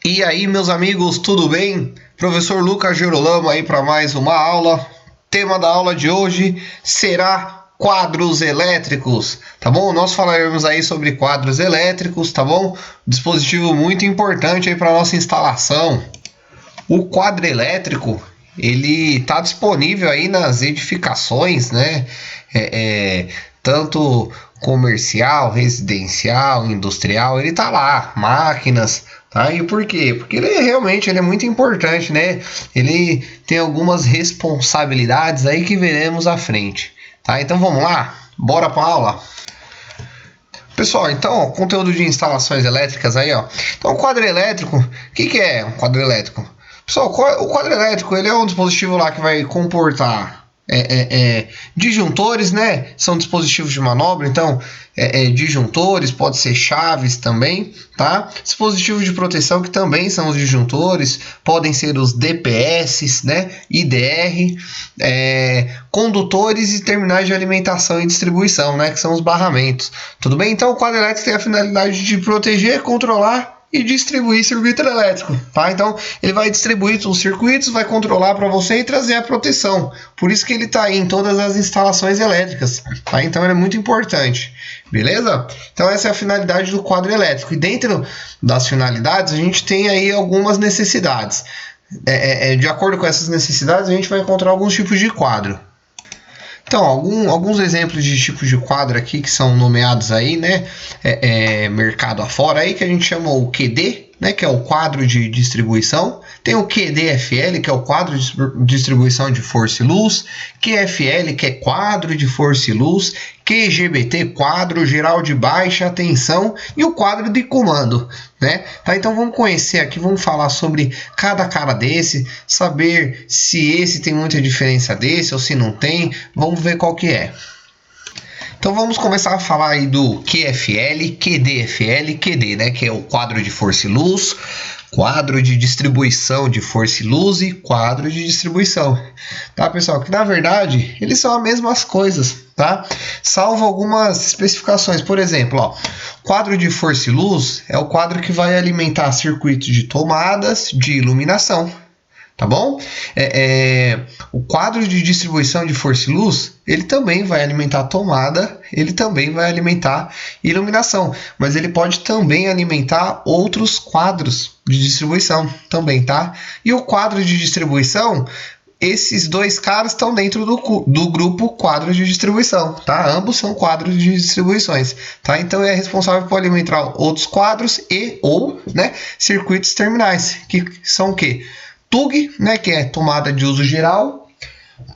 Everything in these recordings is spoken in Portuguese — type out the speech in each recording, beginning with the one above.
E aí, meus amigos, tudo bem? Professor Lucas Gerolamo aí para mais uma aula. Tema da aula de hoje será quadros elétricos, tá bom? Nós falaremos aí sobre quadros elétricos, tá bom? Dispositivo muito importante aí para nossa instalação. O quadro elétrico, ele está disponível aí nas edificações, né? Tanto comercial, residencial, industrial, ele tá lá, máquinas, tá? E por quê? Porque ele é muito importante, né? Ele tem algumas responsabilidades aí que veremos à frente, tá? Então vamos lá, bora para a aula. Pessoal, então, ó, conteúdo de instalações elétricas aí, ó. Então, o quadro elétrico, o que é um quadro elétrico? Pessoal, o quadro elétrico, ele é um dispositivo lá que vai comportar disjuntores, né? São dispositivos de manobra, então disjuntores, pode ser chaves também, tá? Dispositivos de proteção que também são os disjuntores, podem ser os DPS, né? IDR, condutores e terminais de alimentação e distribuição, né? Que são os barramentos. Tudo bem? Então o quadro elétrico tem a finalidade de proteger, controlar e distribuir circuito elétrico, tá? Então, ele vai distribuir os circuitos, vai controlar para você e trazer a proteção. Por isso que ele está aí em todas as instalações elétricas, tá? Então, ele é muito importante, beleza? Então, essa é a finalidade do quadro elétrico. E dentro das finalidades, a gente tem aí algumas necessidades. De acordo com essas necessidades, a gente vai encontrar alguns tipos de quadro. Então, alguns exemplos de tipos de quadro aqui que são nomeados aí, né? Mercado afora aí, que a gente chama o QD, né? Que é o quadro de distribuição. Tem o QDFL, que é o quadro de distribuição de força e luz. QFL, que é quadro de força e luz. QGBT, quadro geral de baixa tensão. E o quadro de comando, né? Tá, então vamos conhecer aqui, vamos falar sobre cada cara desse, saber se esse tem muita diferença desse ou se não tem. Vamos ver qual que é. Então vamos começar a falar aí do QFL, QDFL, QD, né? Que é o quadro de força e luz, quadro de distribuição de força e luz e quadro de distribuição, tá, pessoal? Que na verdade eles são as mesmas coisas, tá? Salvo algumas especificações. Por exemplo, ó, quadro de força e luz é o quadro que vai alimentar circuitos de tomadas de iluminação, tá bom? O quadro de distribuição de força e luz, ele também vai alimentar a tomada, ele também vai alimentar iluminação, mas ele pode também alimentar outros quadros de distribuição também, tá? E o quadro de distribuição, esses dois caras estão dentro do grupo quadro de distribuição, tá? Ambos são quadros de distribuições, tá? Então é responsável por alimentar outros quadros e ou, né, circuitos terminais, que são o quê? TUG, né, que é tomada de uso geral,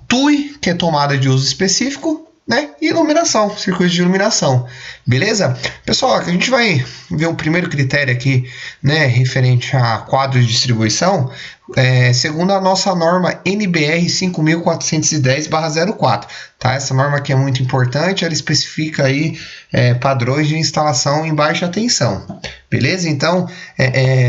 TUI, que é tomada de uso específico, né, e iluminação, circuito de iluminação, beleza? Pessoal, a gente vai ver o primeiro critério aqui, né, referente a quadro de distribuição, segundo a nossa norma NBR 5410/04, tá? Essa norma aqui é muito importante, ela especifica aí padrões de instalação em baixa tensão, beleza? Então,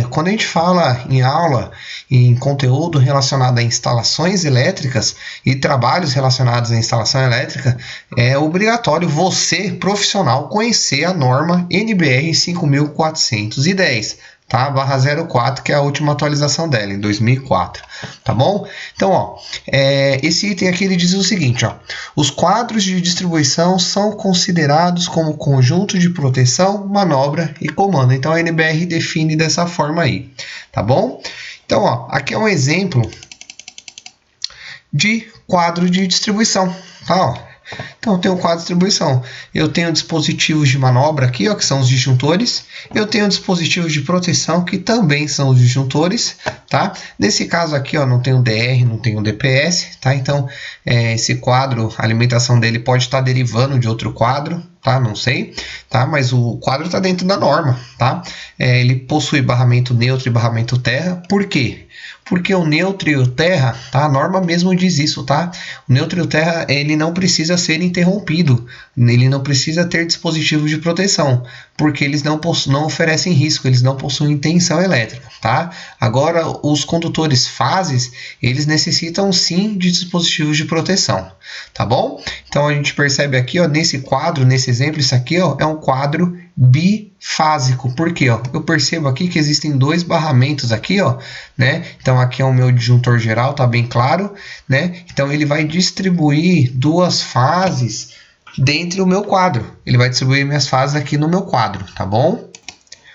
quando a gente fala em aula, em conteúdo relacionado a instalações elétricas e trabalhos relacionados à instalação elétrica, é obrigatório você, profissional, conhecer a norma NBR 5410, tá? /04, que é a última atualização dela, em 2004, tá bom? Então, ó, esse item aqui ele diz o seguinte, ó: os quadros de distribuição são considerados como conjunto de proteção, manobra e comando. Então, a NBR define dessa forma aí, tá bom? Então, ó, aqui é um exemplo de quadro de distribuição, tá? Ó. Então, eu tenho o quadro de distribuição. Eu tenho dispositivos de manobra aqui, ó, que são os disjuntores. Eu tenho dispositivos de proteção, que também são os disjuntores, tá? Nesse caso aqui, ó, não tem o DR, não tem o DPS, tá? Então, esse quadro, a alimentação dele pode estar derivando de outro quadro, tá? Não sei, tá? Mas o quadro está dentro da norma, tá? Ele possui barramento neutro e barramento terra. Por quê? Porque o neutro e o terra, tá? A norma mesmo diz isso, tá? O neutro e o terra, ele não precisa ser interrompido, ele não precisa ter dispositivos de proteção, porque eles não oferecem risco, eles não possuem tensão elétrica, tá? Agora, os condutores fases, eles necessitam sim de dispositivos de proteção, tá bom? Então, a gente percebe aqui, ó, nesse quadro, nesse exemplo, isso aqui, ó, é um quadro bifásico. Por quê? Ó? Eu percebo aqui que existem dois barramentos aqui, ó, né? Então aqui é o meu disjuntor geral, tá bem claro, né? Então ele vai distribuir duas fases dentro do meu quadro. Ele vai distribuir minhas fases aqui no meu quadro, tá bom?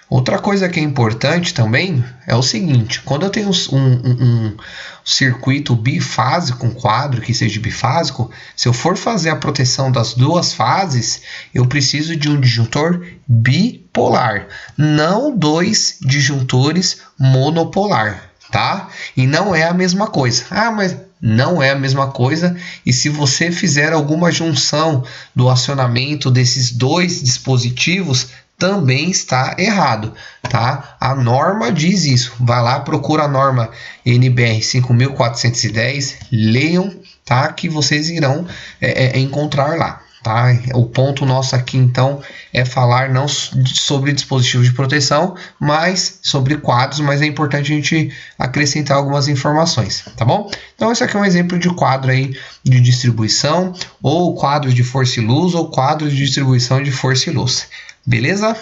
Outra coisa que é importante também é o seguinte, quando eu tenho um circuito bifásico, um quadro que seja bifásico, se eu for fazer a proteção das duas fases, eu preciso de um disjuntor bipolar, não dois disjuntores monopolar, tá? E não é a mesma coisa. Ah, mas não é a mesma coisa, e se você fizer alguma junção do acionamento desses dois dispositivos, também está errado, tá? A norma diz isso. Vai lá, procura a norma NBR 5410, leiam, tá? Que vocês irão encontrar lá, tá? O ponto nosso aqui, então, é falar não sobre dispositivos de proteção, mas sobre quadros, mas é importante a gente acrescentar algumas informações, tá bom? Então, esse aqui é um exemplo de quadro aí de distribuição, ou quadro de força e luz, ou quadro de distribuição de força e luz. Beleza?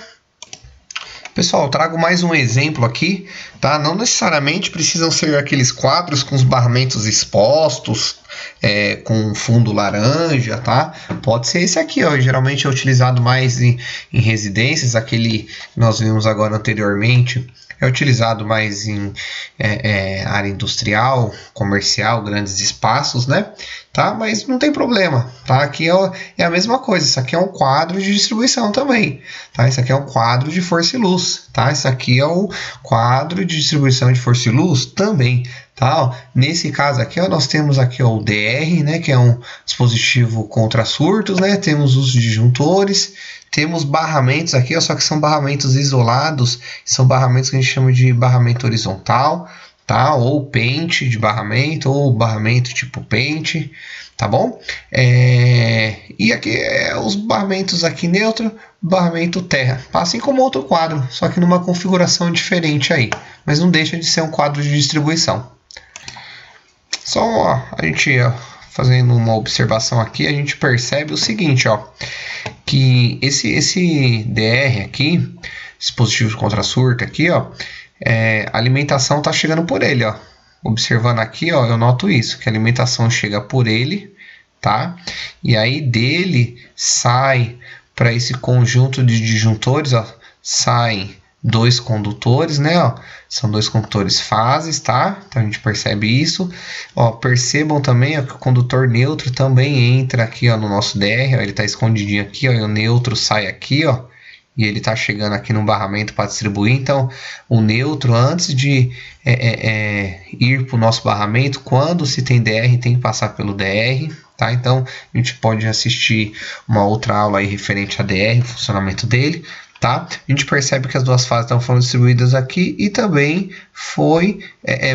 Pessoal, eu trago mais um exemplo aqui, tá? Não necessariamente precisam ser aqueles quadros com os barramentos expostos, com fundo laranja, tá? Pode ser esse aqui, ó. Geralmente é utilizado mais em residências, aquele que nós vimos agora anteriormente. É utilizado mais em área industrial, comercial, grandes espaços, né? Tá? Mas não tem problema, tá? Aqui é a mesma coisa, isso aqui é um quadro de distribuição também, tá? Isso aqui é um quadro de força e luz, tá? Isso aqui é o quadro de distribuição de força e luz também, tá? Ó, nesse caso aqui, ó, nós temos aqui ó, o DR, né? Que é um dispositivo contra surtos, né? Temos os disjuntores, temos barramentos aqui, ó, só que são barramentos isolados, são barramentos que a gente chama de barramento horizontal, tá? Ou pente de barramento, ou barramento tipo pente, tá bom? E aqui os barramentos aqui neutro, barramento terra, assim como outro quadro, só que numa configuração diferente aí, mas não deixa de ser um quadro de distribuição. Só ó, a gente fazendo uma observação aqui, a gente percebe o seguinte, ó, que esse DR aqui, dispositivo contra surto aqui, ó, a alimentação está chegando por ele, ó. Observando aqui, ó, eu noto isso, que a alimentação chega por ele, tá? E aí dele sai para esse conjunto de disjuntores, ó, saem dois condutores, né, ó, são dois condutores fases, tá? Então a gente percebe isso, ó, percebam também ó, que o condutor neutro também entra aqui, ó, no nosso DR, ó, ele tá escondidinho aqui, ó, e o neutro sai aqui, ó, e ele tá chegando aqui no barramento para distribuir, então o neutro antes de ir para o nosso barramento, quando se tem DR, tem que passar pelo DR, tá? Então a gente pode assistir uma outra aula aí referente a DR, o funcionamento dele, tá? A gente percebe que as duas fases estão foram distribuídas aqui e também foi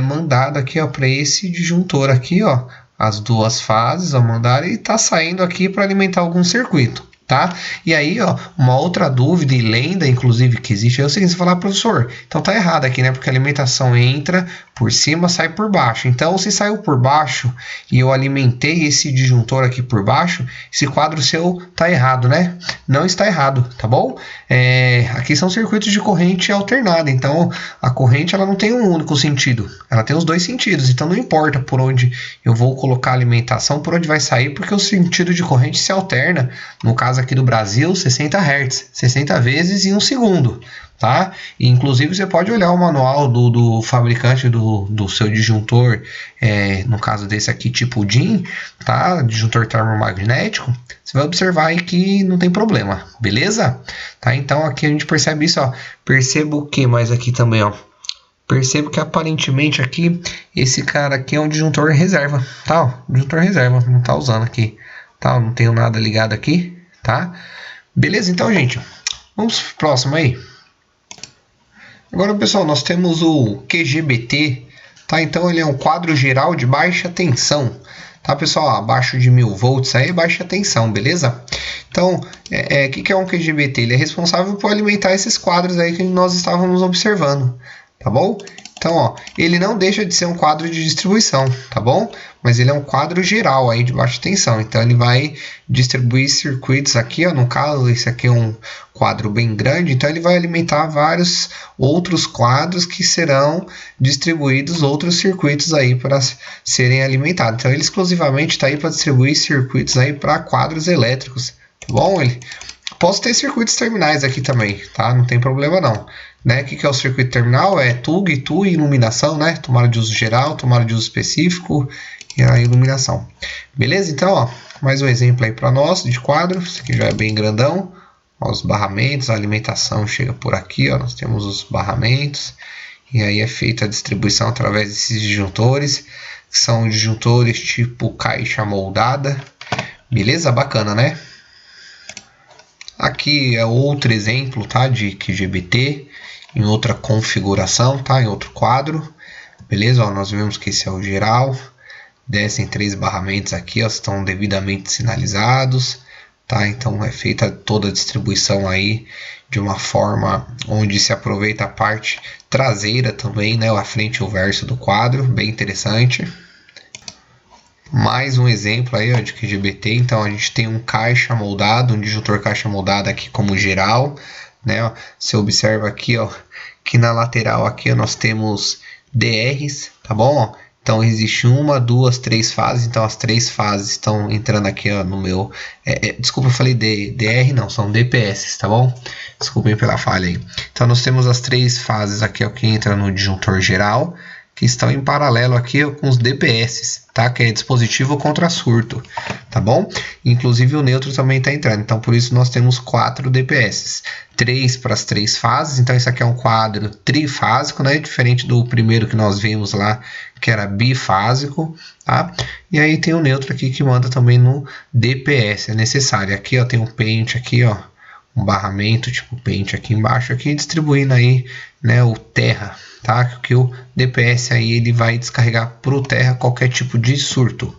mandado aqui para esse disjuntor aqui, ó, as duas fases ó, mandaram e está saindo aqui para alimentar algum circuito, tá? E aí, ó, uma outra dúvida e lenda, inclusive, que existe é o seguinte, você falar, professor, então tá errado aqui, né? Porque a alimentação entra por cima, sai por baixo. Então, se saiu por baixo e eu alimentei esse disjuntor aqui por baixo, esse quadro seu tá errado, né? Não está errado, tá bom? Aqui são circuitos de corrente alternada, então a corrente ela não tem um único sentido, ela tem os dois sentidos, então não importa por onde eu vou colocar a alimentação, por onde vai sair, porque o sentido de corrente se alterna, no caso aqui do Brasil, 60 Hz, 60 vezes em um segundo, tá? E, inclusive você pode olhar o manual do fabricante do seu disjuntor, no caso desse aqui tipo DIN, tá? Disjuntor termomagnético, você vai observar aí que não tem problema, beleza? Tá? Então aqui a gente percebe isso, ó. Perceba o que mais aqui também, ó. Percebo que aparentemente aqui, esse cara aqui é um disjuntor reserva, tá? Ó, disjuntor reserva, não tá usando aqui, tá? Não tenho nada ligado aqui, tá? Beleza, então, gente, vamos pro próximo aí. Agora, pessoal, nós temos o QGBT, tá? Então, ele é um quadro geral de baixa tensão, tá, pessoal? Abaixo de 1000 volts aí é baixa tensão, beleza? Então, o que é um QGBT? Ele é responsável por alimentar esses quadros aí que nós estávamos observando, tá bom? Então, ó, ele não deixa de ser um quadro de distribuição, tá bom? Mas ele é um quadro geral aí de baixa tensão. Então, ele vai distribuir circuitos aqui, ó. No caso, esse aqui é um quadro bem grande. Então, ele vai alimentar vários outros quadros que serão distribuídos outros circuitos aí para serem alimentados. Então, ele exclusivamente está aí para distribuir circuitos aí para quadros elétricos, tá bom? Posso ter circuitos terminais aqui também, tá? Não tem problema não. Né? O que é o circuito terminal? É TUG, TU e iluminação, né? Tomada de uso geral, tomada de uso específico e a iluminação. Beleza? Então, ó, mais um exemplo aí para nós de quadro. Esse aqui já é bem grandão. Ó, os barramentos, a alimentação chega por aqui, ó. Nós temos os barramentos. E aí é feita a distribuição através desses disjuntores, que são disjuntores tipo caixa moldada. Beleza? Bacana, né? Aqui é outro exemplo, tá, de QGBT em outra configuração, tá, em outro quadro. Beleza? Ó, nós vemos que esse é o geral. Descem 3 barramentos aqui, ó, estão devidamente sinalizados, tá? Então é feita toda a distribuição aí de uma forma onde se aproveita a parte traseira também, né, a frente e o verso do quadro, bem interessante. Mais um exemplo aí, ó, de QGBT. Então a gente tem um caixa moldado, um disjuntor caixa moldado aqui como geral, né? Ó, você observa aqui, ó, que na lateral aqui ó, nós temos DRs, tá bom? Ó, então existe 1, 2, 3 fases. Então as 3 fases estão entrando aqui ó, no meu. Desculpa, eu falei DR, não, são DPS, tá bom? Desculpem pela falha aí. Então nós temos as 3 fases aqui ó, que entram no disjuntor geral, que estão em paralelo aqui ó, com os DPS, tá? Que é dispositivo contra surto, tá bom? Inclusive o neutro também está entrando, então por isso nós temos 4 DPS. 3 para as 3 fases, então isso aqui é um quadro trifásico, né? Diferente do primeiro que nós vimos lá, que era bifásico, tá? E aí tem o neutro aqui que manda também no DPS, é necessário. Aqui ó, tem um pente aqui, ó, um barramento tipo pente aqui embaixo, aqui distribuindo aí, né, o terra, tá? Que o DPS aí ele vai descarregar para o terra qualquer tipo de surto,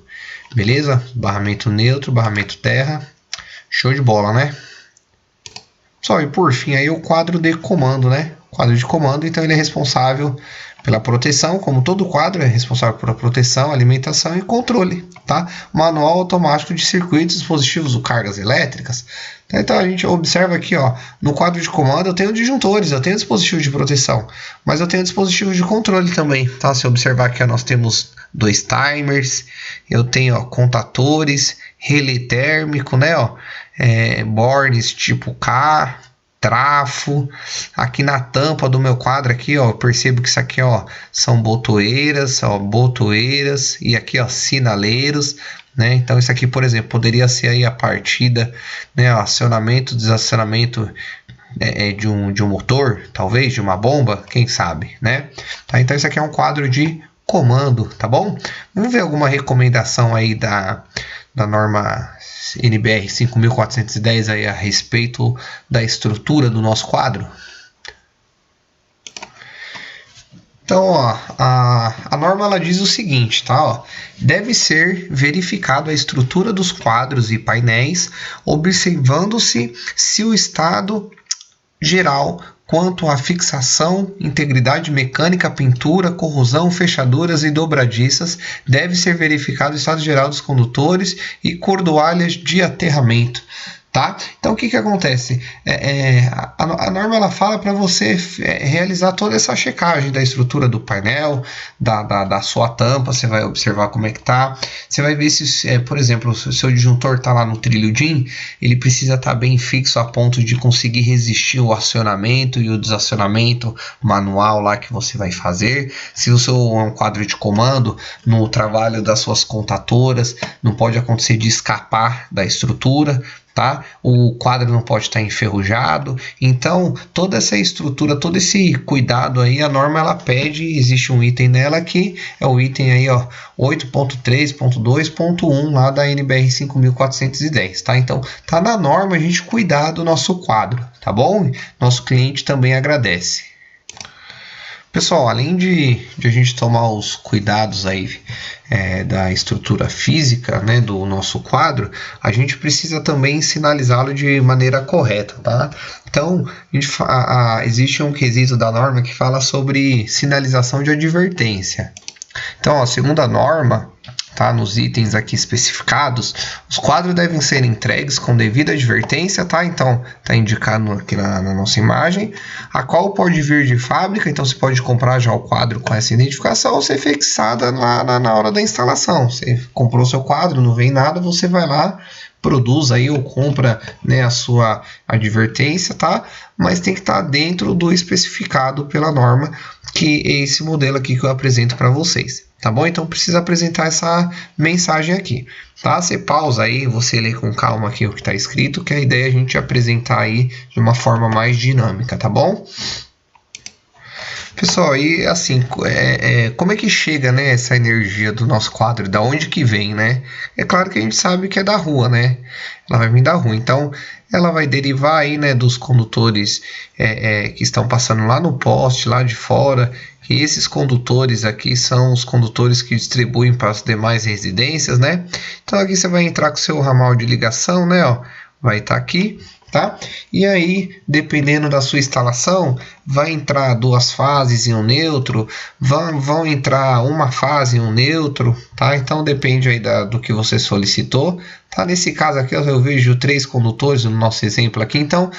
beleza? Barramento neutro, barramento terra, show de bola, né? Só, e por fim aí o quadro de comando, né? Quadro de comando, então ele é responsável pela proteção, como todo quadro é responsável pela proteção, alimentação e controle, tá? Manual automático de circuitos, dispositivos ou cargas elétricas. Então a gente observa aqui, ó, no quadro de comando eu tenho disjuntores, eu tenho dispositivos de proteção, mas eu tenho dispositivos de controle também, tá? Se observar aqui, ó, nós temos 2 timers, eu tenho ó, contatores, relé térmico, né? Ó, bornes tipo K, trafo. Aqui na tampa do meu quadro aqui, ó, eu percebo que isso aqui, ó, são botoeiras, e aqui, ó, sinaleiros, né? Então isso aqui, por exemplo, poderia ser aí a partida, né, acionamento, desacionamento de um motor, talvez de uma bomba, quem sabe, né? Tá, então isso aqui é um quadro de comando, tá bom? Vamos ver alguma recomendação aí da norma NBR 5410 aí a respeito da estrutura do nosso quadro. Então, ó, a norma ela diz o seguinte, tá? Ó, deve ser verificado a estrutura dos quadros e painéis, observando-se se o estado geral quanto à fixação, integridade mecânica, pintura, corrosão, fechaduras e dobradiças, deve ser verificado o estado geral dos condutores e cordoalhas de aterramento. Tá? Então o que acontece? A norma ela fala para você realizar toda essa checagem da estrutura do painel, da sua tampa, você vai observar como é que tá. Você vai ver se, por exemplo, se o seu disjuntor está lá no trilho DIN, ele precisa estar bem fixo a ponto de conseguir resistir o acionamento e o desacionamento manual lá que você vai fazer. Se o seu é um quadro de comando, no trabalho das suas contatoras, não pode acontecer de escapar da estrutura. Tá? O quadro não pode estar enferrujado, então toda essa estrutura, todo esse cuidado aí, a norma ela pede, existe um item nela que é o item aí, ó, 8.3.2.1 lá da NBR 5410, tá? Então tá na norma a gente cuidar do nosso quadro, tá bom? Nosso cliente também agradece. Pessoal, além de a gente tomar os cuidados aí da estrutura física, né, do nosso quadro, a gente precisa também sinalizá-lo de maneira correta, tá? Então, existe um quesito da norma que fala sobre sinalização de advertência. Então, segundo a norma, tá, nos itens aqui especificados, os quadros devem ser entregues com devida advertência, tá? Então, tá indicado aqui na nossa imagem, a qual pode vir de fábrica, então você pode comprar já o quadro com essa identificação ou ser fixada na hora da instalação. Você comprou seu quadro, não vem nada, você vai lá, produz aí ou compra, né, a sua advertência, tá? Mas tem que estar dentro do especificado pela norma, que é esse modelo aqui que eu apresento para vocês, tá bom? Então precisa apresentar essa mensagem aqui, tá? Você pausa aí, você lê com calma aqui o que está escrito, que a ideia é a gente apresentar aí de uma forma mais dinâmica, tá bom? Pessoal, e assim, como é que chega, né, essa energia do nosso quadro? Da onde que vem, né? É claro que a gente sabe que é da rua, né? Ela vai vir da rua, então ela vai derivar aí, né, dos condutores que estão passando lá no poste, lá de fora. E esses condutores aqui são os condutores que distribuem para as demais residências, né? Então aqui você vai entrar com o seu ramal de ligação, né, ó, vai estar aqui. Tá? E aí, dependendo da sua instalação, vai entrar duas fases e um neutro, vão entrar uma fase e um neutro, tá? Então depende aí do que você solicitou, tá? Nesse caso aqui eu vejo 3 condutores no nosso exemplo aqui, então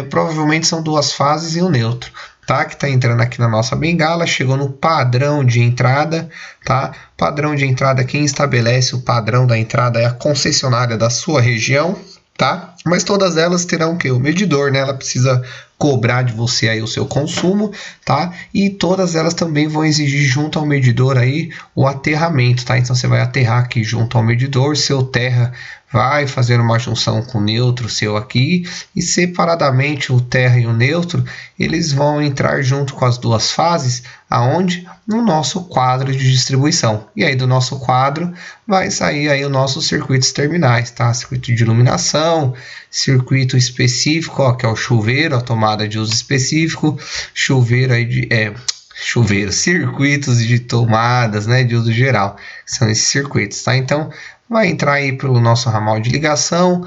provavelmente são duas fases e um neutro, tá? Que está entrando aqui na nossa bengala, chegou no padrão de entrada, tá? Padrão de entrada, quem estabelece o padrão da entrada é a concessionária da sua região, tá? Mas todas elas terão o quê? O medidor, né? Ela precisa cobrar de você aí o seu consumo, tá? E todas elas também vão exigir junto ao medidor aí o aterramento, tá? Então você vai aterrar aqui junto ao medidor, seu terra vai fazer uma junção com o neutro seu aqui e separadamente o terra e o neutro, eles vão entrar junto com as duas fases, aonde? No nosso quadro de distribuição. E aí do nosso quadro vai sair aí os nossos circuitos terminais, tá? Circuito de iluminação, circuito específico, ó, que é o chuveiro, a tomada de uso específico, chuveiro aí circuitos de tomadas, né, de uso geral, são esses circuitos, tá? Então vai entrar aí pelo nosso ramal de ligação,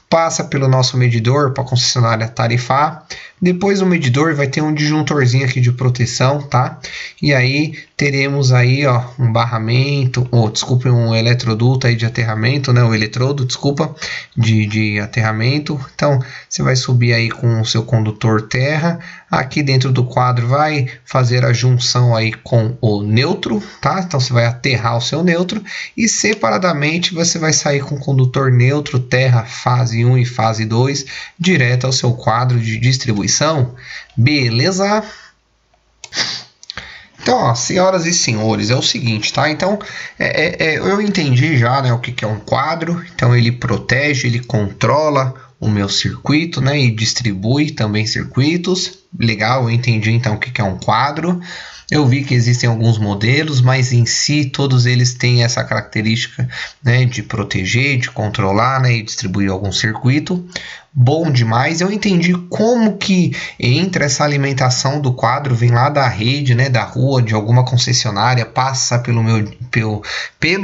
passa pelo nosso medidor para a concessionária tarifar. Depois do medidor vai ter um disjuntorzinho aqui de proteção, tá? E aí teremos aí, ó, um barramento, um eletroduto aí de aterramento, né? O eletrodo, desculpa, de aterramento. Então você vai subir aí com o seu condutor terra. Aqui dentro do quadro vai fazer a junção aí com o neutro, tá? Então você vai aterrar o seu neutro e separadamente você vai sair com o condutor neutro, terra, fase 1 e fase 2, direto ao seu quadro de distribuição. Beleza? Então, ó, senhoras e senhores, é o seguinte, tá? Então, eu entendi já, né, o que é um quadro. Então, ele protege, ele controla o meu circuito, né, e distribui também circuitos. Legal, eu entendi então o que é um quadro. Eu vi que existem alguns modelos, mas em si todos eles têm essa característica, né, de proteger, de controlar, né, e distribuir algum circuito. Bom demais. Eu entendi como que entra essa alimentação do quadro, vem lá da rede, né, da rua, de alguma concessionária, passa pelo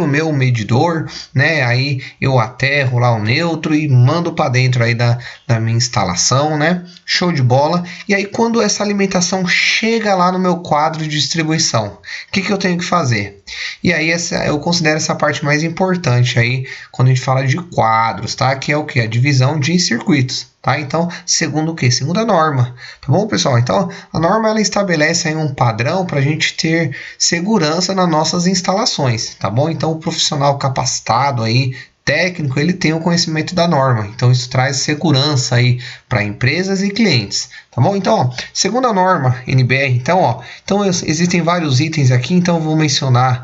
meu medidor, né, aí eu aterro lá o neutro e mando para dentro aí da minha instalação, né, show de bola. E aí quando essa alimentação chega lá no meu quadro de distribuição, o que eu tenho que fazer? E aí eu considero essa parte mais importante aí quando a gente fala de quadros, tá? Que é o que? A divisão de circuitos, tá? Então, segundo o que? Segundo a norma, tá bom, pessoal? Então, a norma ela estabelece aí um padrão para a gente ter segurança nas nossas instalações, tá bom? Então, o profissional capacitado aí, técnico, ele tem o conhecimento da norma, então isso traz segurança aí para empresas e clientes, tá bom? Então, ó, segundo a norma NBR, então existem vários itens aqui, então eu vou mencionar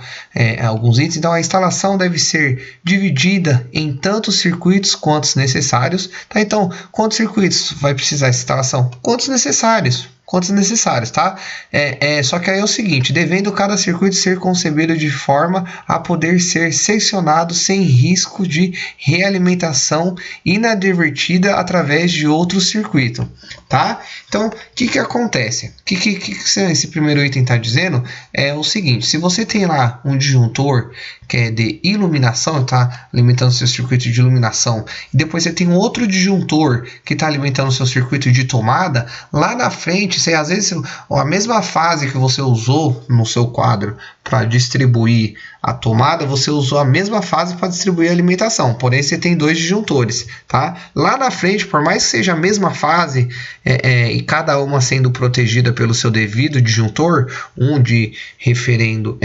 alguns itens. Então, a instalação deve ser dividida em tantos circuitos quantos necessários, tá? Então, quantos circuitos vai precisar essa instalação? Quantos necessários? quantos necessários, tá? Só que aí é o seguinte, devendo cada circuito ser concebido de forma a poder ser seccionado sem risco de realimentação inadvertida através de outro circuito, tá? Então, o que acontece? O que esse primeiro item está dizendo é o seguinte, se você tem lá um disjuntor que é de iluminação, está alimentando seu circuito de iluminação, e depois você tem um outro disjuntor que está alimentando o seu circuito de tomada, lá na frente, você, às vezes, a mesma fase que você usou no seu quadro para distribuir a tomada, você usou a mesma fase para distribuir a alimentação, porém você tem dois disjuntores, tá? Lá na frente, por mais que seja a mesma fase e cada uma sendo protegida pelo seu devido disjuntor, um de referindo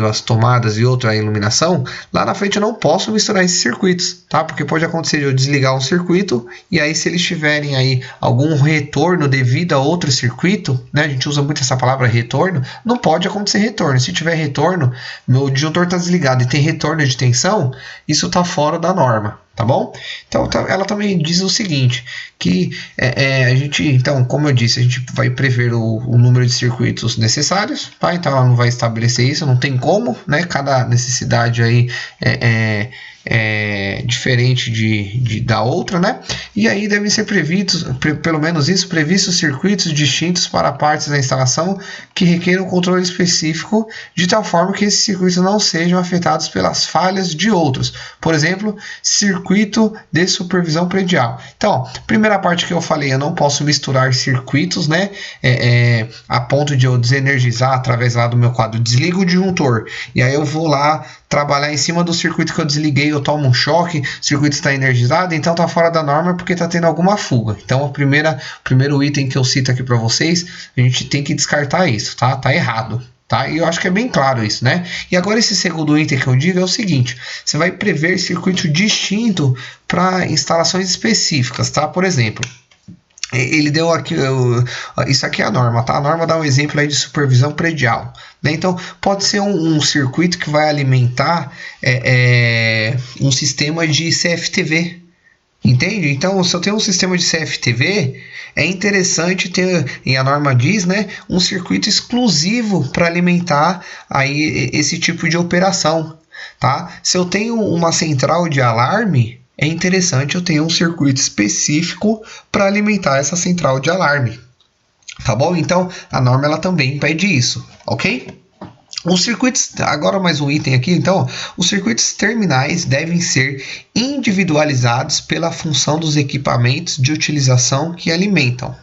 às tomadas e outro à iluminação, lá na frente eu não posso misturar esses circuitos, tá? Porque pode acontecer de eu desligar um circuito e aí se eles tiverem aí algum retorno devido a outro circuito, né? A gente usa muito essa palavra retorno, não pode acontecer retorno. Se tiver retorno, meu disjuntor está desligado e tem retorno de tensão, isso está fora da norma, tá bom? Então ela também diz o seguinte, que a gente, então, como eu disse, a gente vai prever o número de circuitos necessários, tá? Então ela não vai estabelecer isso, não tem como, né? Cada necessidade aí é diferente da outra, né? E aí devem ser previstos, pelo menos isso, previstos circuitos distintos para partes da instalação que requeram controle específico, de tal forma que esses circuitos não sejam afetados pelas falhas de outros. Por exemplo, circuito de supervisão predial. Então, primeira parte que eu falei, eu não posso misturar circuitos, né? A ponto de eu desenergizar através lá do meu quadro. Desligo o disjuntor e aí eu vou lá trabalhar em cima do circuito que eu desliguei, eu tomo um choque, o circuito está energizado, então está fora da norma porque está tendo alguma fuga. Então, o primeiro item que eu cito aqui para vocês, a gente tem que descartar isso, tá? Tá errado. Tá? E eu acho que é bem claro isso, né? E agora esse segundo item que eu digo é o seguinte, você vai prever circuito distinto para instalações específicas, tá? Por exemplo, ele deu aqui, isso aqui é a norma, tá? A norma dá um exemplo aí de supervisão predial, né? Então, pode ser um circuito que vai alimentar um sistema de CFTV, entende? Então, se eu tenho um sistema de CFTV, é interessante ter, e a norma diz, né, um circuito exclusivo para alimentar aí esse tipo de operação, tá? Se eu tenho uma central de alarme, é interessante eu ter um circuito específico para alimentar essa central de alarme, tá bom? Então, a norma ela também pede isso, ok? Os circuitos, agora mais um item aqui, então, os circuitos terminais devem ser individualizados pela função dos equipamentos de utilização que alimentam,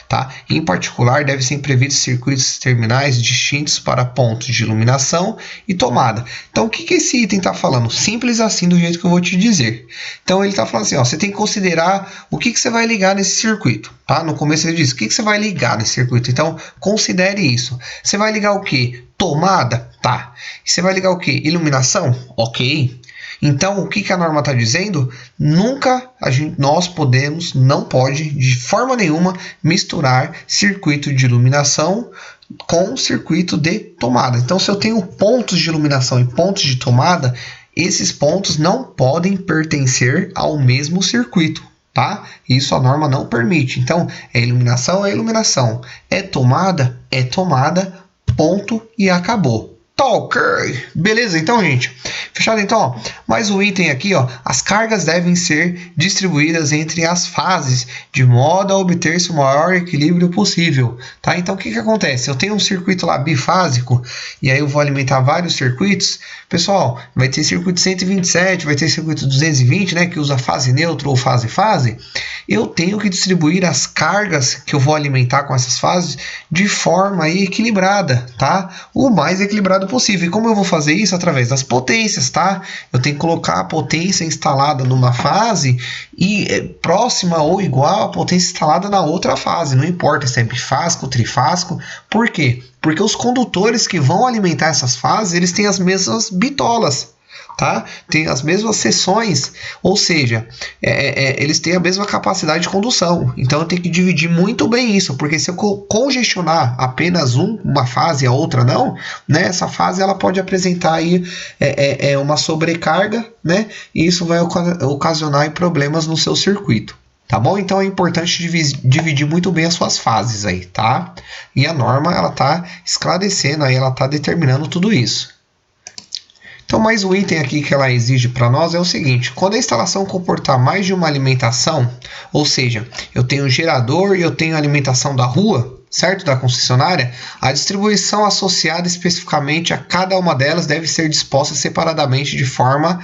tá? Em particular, devem ser previstos circuitos terminais distintos para pontos de iluminação e tomada. Então, o que esse item está falando? Simples assim, do jeito que eu vou te dizer. Então, ele está falando assim, ó, você tem que considerar o que você vai ligar nesse circuito, tá? No começo ele diz, o que você vai ligar nesse circuito? Então, considere isso. Você vai ligar o quê? Tomada? Tá. Você vai ligar o quê? Iluminação? Ok. Então, o que a norma está dizendo? Nunca não pode, de forma nenhuma, misturar circuito de iluminação com circuito de tomada. Então, se eu tenho pontos de iluminação e pontos de tomada, esses pontos não podem pertencer ao mesmo circuito, tá? Isso a norma não permite. Então, é iluminação, é tomada, ponto e acabou. Tá ok, beleza então, gente, fechado então, ó. Mais um item aqui, ó, as cargas devem ser distribuídas entre as fases de modo a obter-se o maior equilíbrio possível, tá? Então o que acontece? Eu tenho um circuito lá bifásico e aí eu vou alimentar vários circuitos, pessoal, vai ter circuito 127, vai ter circuito 220, né, que usa fase neutra ou fase-fase. Eu tenho que distribuir as cargas que eu vou alimentar com essas fases de forma aí equilibrada, tá? O mais equilibrado possível. E como eu vou fazer isso? Através das potências, tá? Eu tenho que colocar a potência instalada numa fase e próxima ou igual à potência instalada na outra fase. Não importa se é bifásico, trifásico. Por quê? Porque os condutores que vão alimentar essas fases, eles têm as mesmas bitolas, tá? Tem as mesmas seções, ou seja, eles têm a mesma capacidade de condução. Então eu tenho que dividir muito bem isso, porque se eu congestionar apenas uma fase e a outra não, né, essa fase ela pode apresentar aí uma sobrecarga, né, e isso vai ocasionar problemas no seu circuito. tá bom? Então é importante dividir muito bem as suas fases aí, tá? E a norma, ela tá esclarecendo aí, ela tá determinando tudo isso. Então, mais um item aqui que ela exige para nós é o seguinte: quando a instalação comportar mais de uma alimentação, ou seja, eu tenho um gerador e eu tenho a alimentação da rua, certo? Da concessionária, a distribuição associada especificamente a cada uma delas deve ser disposta separadamente de forma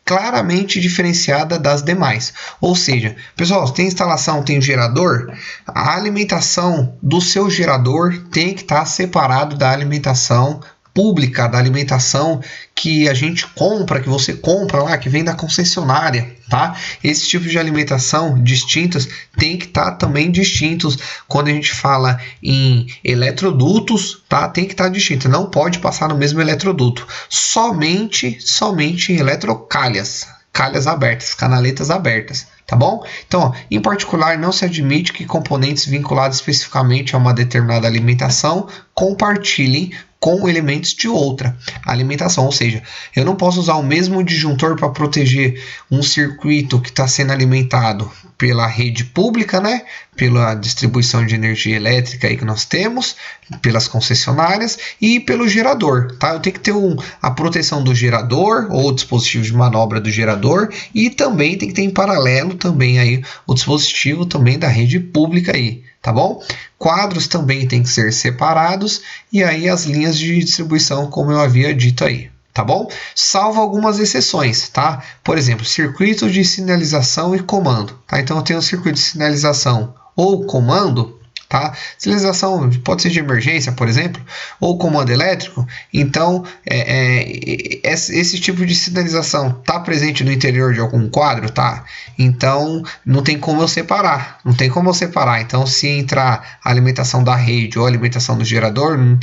claramente diferenciada das demais. Ou seja, pessoal, tem instalação, tem gerador, a alimentação do seu gerador tem que estar separado da alimentação pública, da alimentação que a gente compra, que você compra lá, que vem da concessionária, tá? Esse tipo de alimentação distintas tem que estar também distintos. Quando a gente fala em eletrodutos, tá? Tem que estar distinto, não pode passar no mesmo eletroduto. Somente em eletrocalhas, calhas abertas, canaletas abertas. Tá bom? Então, ó, em particular, não se admite que componentes vinculados especificamente a uma determinada alimentação compartilhem com elementos de outra alimentação, ou seja, eu não posso usar o mesmo disjuntor para proteger um circuito que está sendo alimentado pela rede pública, né? Pela distribuição de energia elétrica aí que nós temos, pelas concessionárias e pelo gerador, tá? Eu tenho que ter a proteção do gerador ou o dispositivo de manobra do gerador e também tem que ter em paralelo também aí o dispositivo também da rede pública aí, tá bom? Quadros também tem que ser separados e aí as linhas de distribuição, como eu havia dito aí, tá bom? Salvo algumas exceções, tá? Por exemplo, circuito de sinalização e comando, tá? Então eu tenho um circuito de sinalização ou comando, tá? Sinalização pode ser de emergência, por exemplo, ou comando elétrico. Então, esse tipo de sinalização está presente no interior de algum quadro, tá? Então, não tem como eu separar. Então, se entrar a alimentação da rede ou a alimentação do gerador, não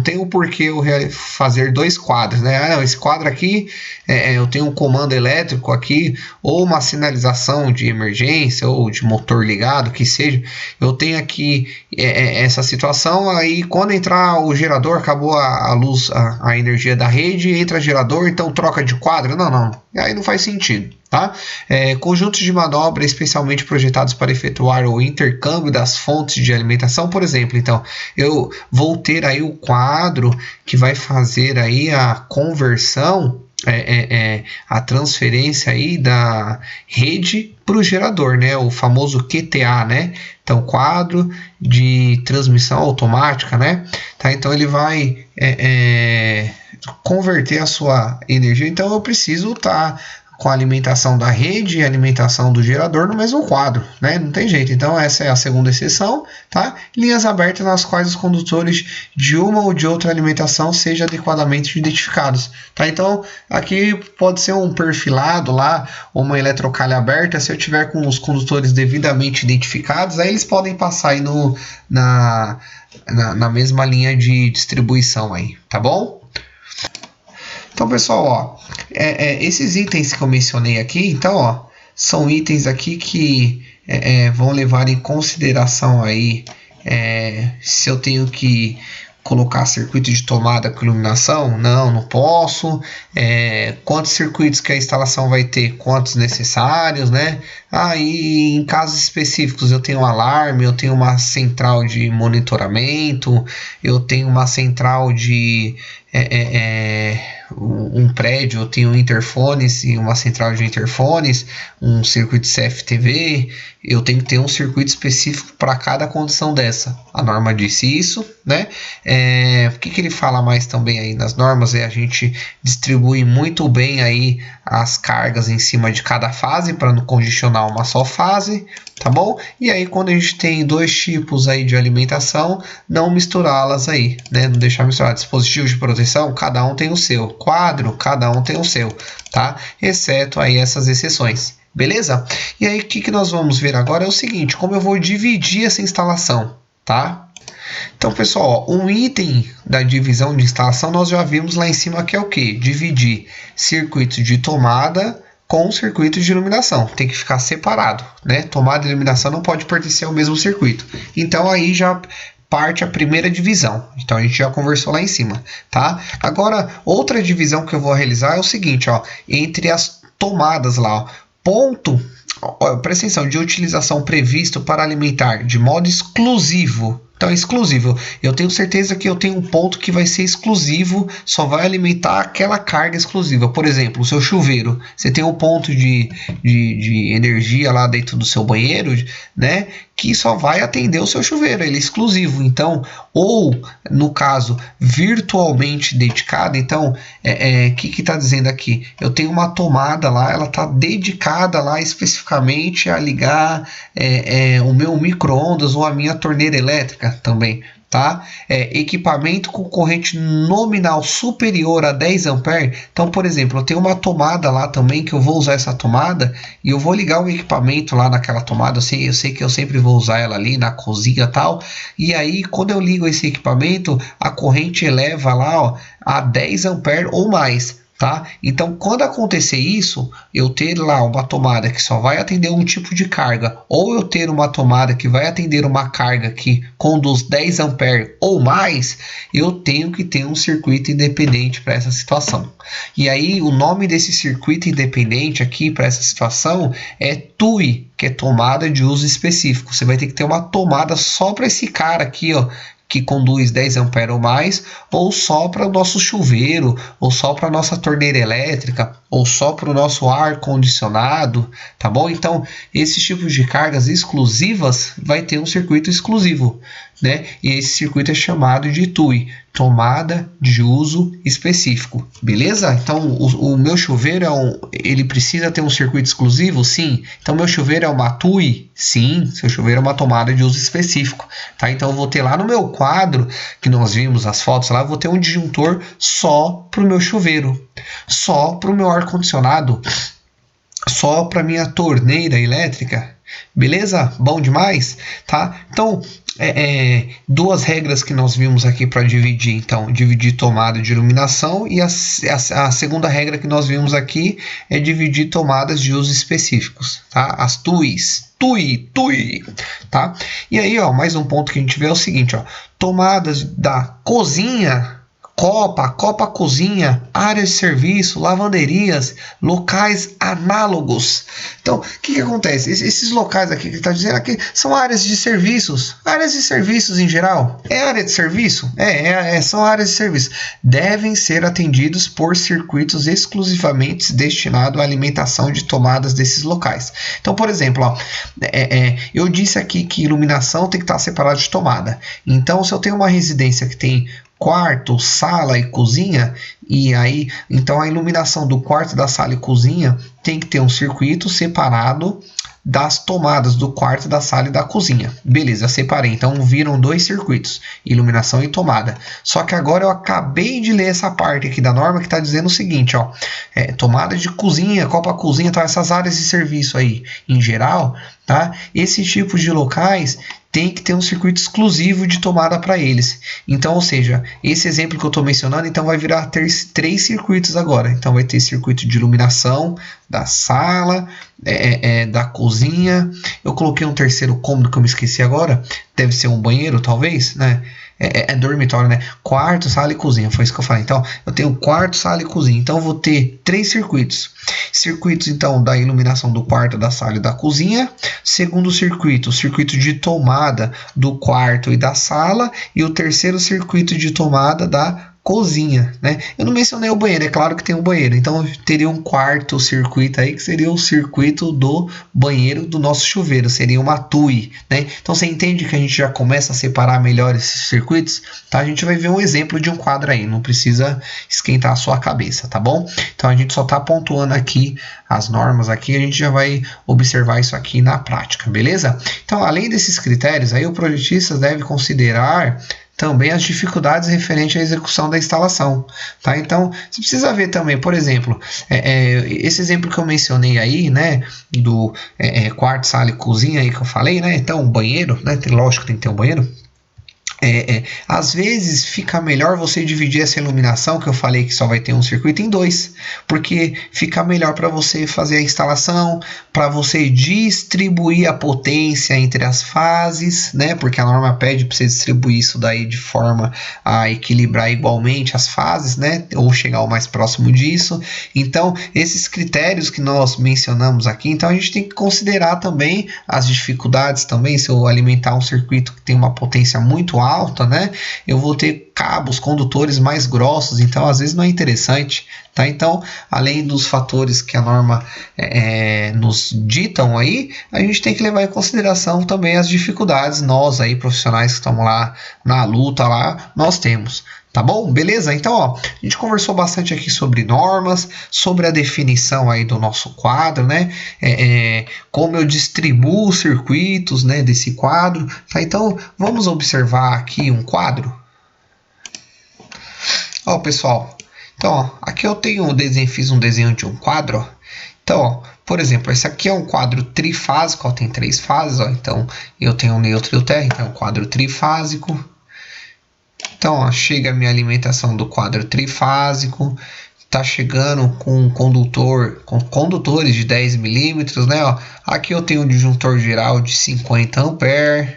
tem o porquê eu fazer dois quadros, né? Ah, não, esse quadro aqui, eu tenho um comando elétrico aqui, ou uma sinalização de emergência, ou de motor ligado, que seja. Eu tenho aqui essa situação, aí quando entrar o gerador, acabou a luz, a energia da rede, entra gerador, então troca de quadro. Não. Aí não faz sentido, tá? Conjuntos de manobra especialmente projetados para efetuar o intercâmbio das fontes de alimentação, por exemplo. Então, eu vou ter aí o quadro que vai fazer aí a conversão, a transferência aí da rede para o gerador, né? O famoso QTA, né? Então, quadro de transmissão automática, né? Tá? Então, ele vai converter a sua energia. Então, eu preciso estar com a alimentação da rede e a alimentação do gerador no mesmo quadro, né? Não tem jeito. Então, essa é a segunda exceção, tá? Linhas abertas nas quais os condutores de uma ou de outra alimentação sejam adequadamente identificados, tá? Então, aqui pode ser um perfilado lá, uma eletrocalha aberta. Se eu tiver com os condutores devidamente identificados, aí eles podem passar aí na mesma linha de distribuição aí, tá bom? Então, pessoal, ó, esses itens que eu mencionei aqui, então, ó, são itens aqui que vão levar em consideração aí se eu tenho que colocar circuito de tomada com iluminação. Não posso. Quantos circuitos que a instalação vai ter, quantos necessários, né? E em casos específicos eu tenho um alarme, eu tenho uma central de monitoramento, eu tenho uma central de um prédio, eu tenho interfones e uma central de interfones, um circuito CFTV, eu tenho que ter um circuito específico para cada condição dessa. A norma disse isso, né? O que ele fala mais também aí nas normas a gente distribui muito bem aí as cargas em cima de cada fase para não congestionar uma só fase, tá bom? E aí quando a gente tem dois tipos aí de alimentação, não misturá-las aí, né? Não deixar misturar dispositivos de proteção, cada um tem o seu, quadro, cada um tem o seu, tá? Exceto aí essas exceções. Beleza? E aí o que nós vamos ver agora é o seguinte: como eu vou dividir essa instalação, tá? Então, pessoal, ó, um item da divisão de instalação nós já vimos lá em cima, que é o que? Dividir circuito de tomada com circuito de iluminação. Tem que ficar separado, né? Tomada e iluminação não pode pertencer ao mesmo circuito. Então aí já parte a primeira divisão. Então a gente já conversou lá em cima, tá? Agora, outra divisão que eu vou realizar é o seguinte, ó, entre as tomadas lá, ó. presta atenção, de utilização previsto para alimentar de modo exclusivo. Então é exclusivo. Eu tenho certeza que eu tenho um ponto que vai ser exclusivo, só vai alimentar aquela carga exclusiva. Por exemplo, o seu chuveiro. Você tem um ponto de energia lá dentro do seu banheiro, né? Que só vai atender o seu chuveiro. Ele é exclusivo. Então, ou no caso, virtualmente dedicado. Então, que está dizendo aqui? Eu tenho uma tomada lá, ela está dedicada lá especificamente a ligar o meu micro-ondas ou a minha torneira elétrica também, tá? Equipamento com corrente nominal superior a 10 ampere. Então, por exemplo, eu tenho uma tomada lá também que eu vou usar essa tomada e eu vou ligar o equipamento lá naquela tomada. Eu sei que eu sempre vou usar ela ali na cozinha e tal. E aí, quando eu ligo esse equipamento, a corrente eleva lá, ó, a 10 ampere ou mais. Tá? Então, quando acontecer isso, eu ter lá uma tomada que só vai atender um tipo de carga, ou eu ter uma tomada que vai atender uma carga que conduz 10 ampere ou mais, eu tenho que ter um circuito independente para essa situação. E aí, o nome desse circuito independente aqui para essa situação é TUI, que é tomada de uso específico. Você vai ter que ter uma tomada só para esse cara aqui, ó, que conduz 10 ampere ou mais, ou só para o nosso chuveiro, ou só para a nossa torneira elétrica, ou só para o nosso ar condicionado, tá bom? Então, esses tipos de cargas exclusivas vai ter um circuito exclusivo, né? E esse circuito é chamado de TUI, tomada de uso específico, beleza? Então, o meu chuveiro ele precisa ter um circuito exclusivo? Sim. Então, meu chuveiro é uma TUI? Sim. Seu chuveiro é uma tomada de uso específico, tá? Então, eu vou ter lá no meu quadro, que nós vimos as fotos lá, eu vou ter um disjuntor só para o meu chuveiro, só para o meu ar-condicionado, só para minha torneira elétrica, beleza? Bom demais, tá? Então, duas regras que nós vimos aqui para dividir. Então, dividir tomada de iluminação, e a segunda regra que nós vimos aqui é dividir tomadas de uso específicos, tá? As TUIs. TUI, tá? E aí, ó, mais um ponto que a gente vê é o seguinte, ó, tomadas da cozinha, Copa cozinha, áreas de serviço, lavanderias, locais análogos. Então, o que acontece? Esses locais aqui que ele está dizendo aqui são áreas de serviços. Áreas de serviços em geral. É área de serviço? São áreas de serviço. Devem ser atendidos por circuitos exclusivamente destinados à alimentação de tomadas desses locais. Então, por exemplo, ó, eu disse aqui que iluminação tem que estar separada de tomada. Então, se eu tenho uma residência que tem quarto, sala e cozinha, e aí então a iluminação do quarto, da sala e cozinha tem que ter um circuito separado das tomadas do quarto, da sala e da cozinha. Beleza, separei. Então viram dois circuitos, iluminação e tomada. Só que agora eu acabei de ler essa parte aqui da norma que está dizendo o seguinte, ó, tomada de cozinha, copa cozinha, tá, essas áreas de serviço aí, em geral, tá? Esse tipo de locais tem que ter um circuito exclusivo de tomada para eles. Então, ou seja, esse exemplo que eu estou mencionando, então vai virar três circuitos agora. Então vai ter circuito de iluminação da sala, da cozinha. Eu coloquei um terceiro cômodo que eu me esqueci agora. Deve ser um banheiro, talvez, né? Dormitório, né? Quarto, sala e cozinha. Foi isso que eu falei. Então, eu tenho quarto, sala e cozinha. Então, eu vou ter três circuitos. Circuitos, então, da iluminação do quarto, da sala e da cozinha. Segundo circuito, o circuito de tomada do quarto e da sala. E o terceiro circuito de tomada da cozinha, né? Eu não mencionei o banheiro, é claro que tem um banheiro, então teria um quarto circuito aí que seria o circuito do banheiro do nosso chuveiro, seria uma TUI, né? Então você entende que a gente já começa a separar melhor esses circuitos, tá? A gente vai ver um exemplo de um quadro aí, não precisa esquentar a sua cabeça, tá bom? Então a gente só tá pontuando aqui as normas aqui, a gente já vai observar isso aqui na prática, beleza? Então, além desses critérios, aí o projetista deve considerar também as dificuldades referentes à execução da instalação, tá? Então, você precisa ver também, por exemplo, esse exemplo que eu mencionei aí, né, do quarto, sala e cozinha aí que eu falei, né? Então, banheiro, né? Lógico que tem que ter um banheiro. Às vezes fica melhor você dividir essa iluminação, que eu falei que só vai ter um circuito, em dois, porque fica melhor para você fazer a instalação, para você distribuir a potência entre as fases, né? Porque a norma pede para você distribuir isso daí de forma a equilibrar igualmente as fases, né? Ou chegar ao mais próximo disso. Então, esses critérios que nós mencionamos aqui, então a gente tem que considerar também as dificuldades também. Se eu alimentar um circuito que tem uma potência muito alta, né, eu vou ter cabos, condutores mais grossos, então às vezes não é interessante, tá? Então, além dos fatores que a norma nos ditam aí, a gente tem que levar em consideração também as dificuldades, nós aí, profissionais que estamos lá na luta lá, nós temos. Tá bom? Beleza? Então, ó, a gente conversou bastante aqui sobre normas, sobre a definição aí do nosso quadro, né? Como eu distribuo os circuitos, né, desse quadro. Tá? Então, vamos observar aqui um quadro. Ó, pessoal. Então, ó, aqui eu tenho fiz um desenho de um quadro. Ó. Então, ó, por exemplo, esse aqui é um quadro trifásico, ó, tem 3 fases. Ó, então, eu tenho o neutro e o terra, então é um quadro trifásico. Então, ó, chega a minha alimentação do quadro trifásico, tá chegando com condutores de 10 milímetros, né? Ó, aqui eu tenho um disjuntor geral de 50 amperes.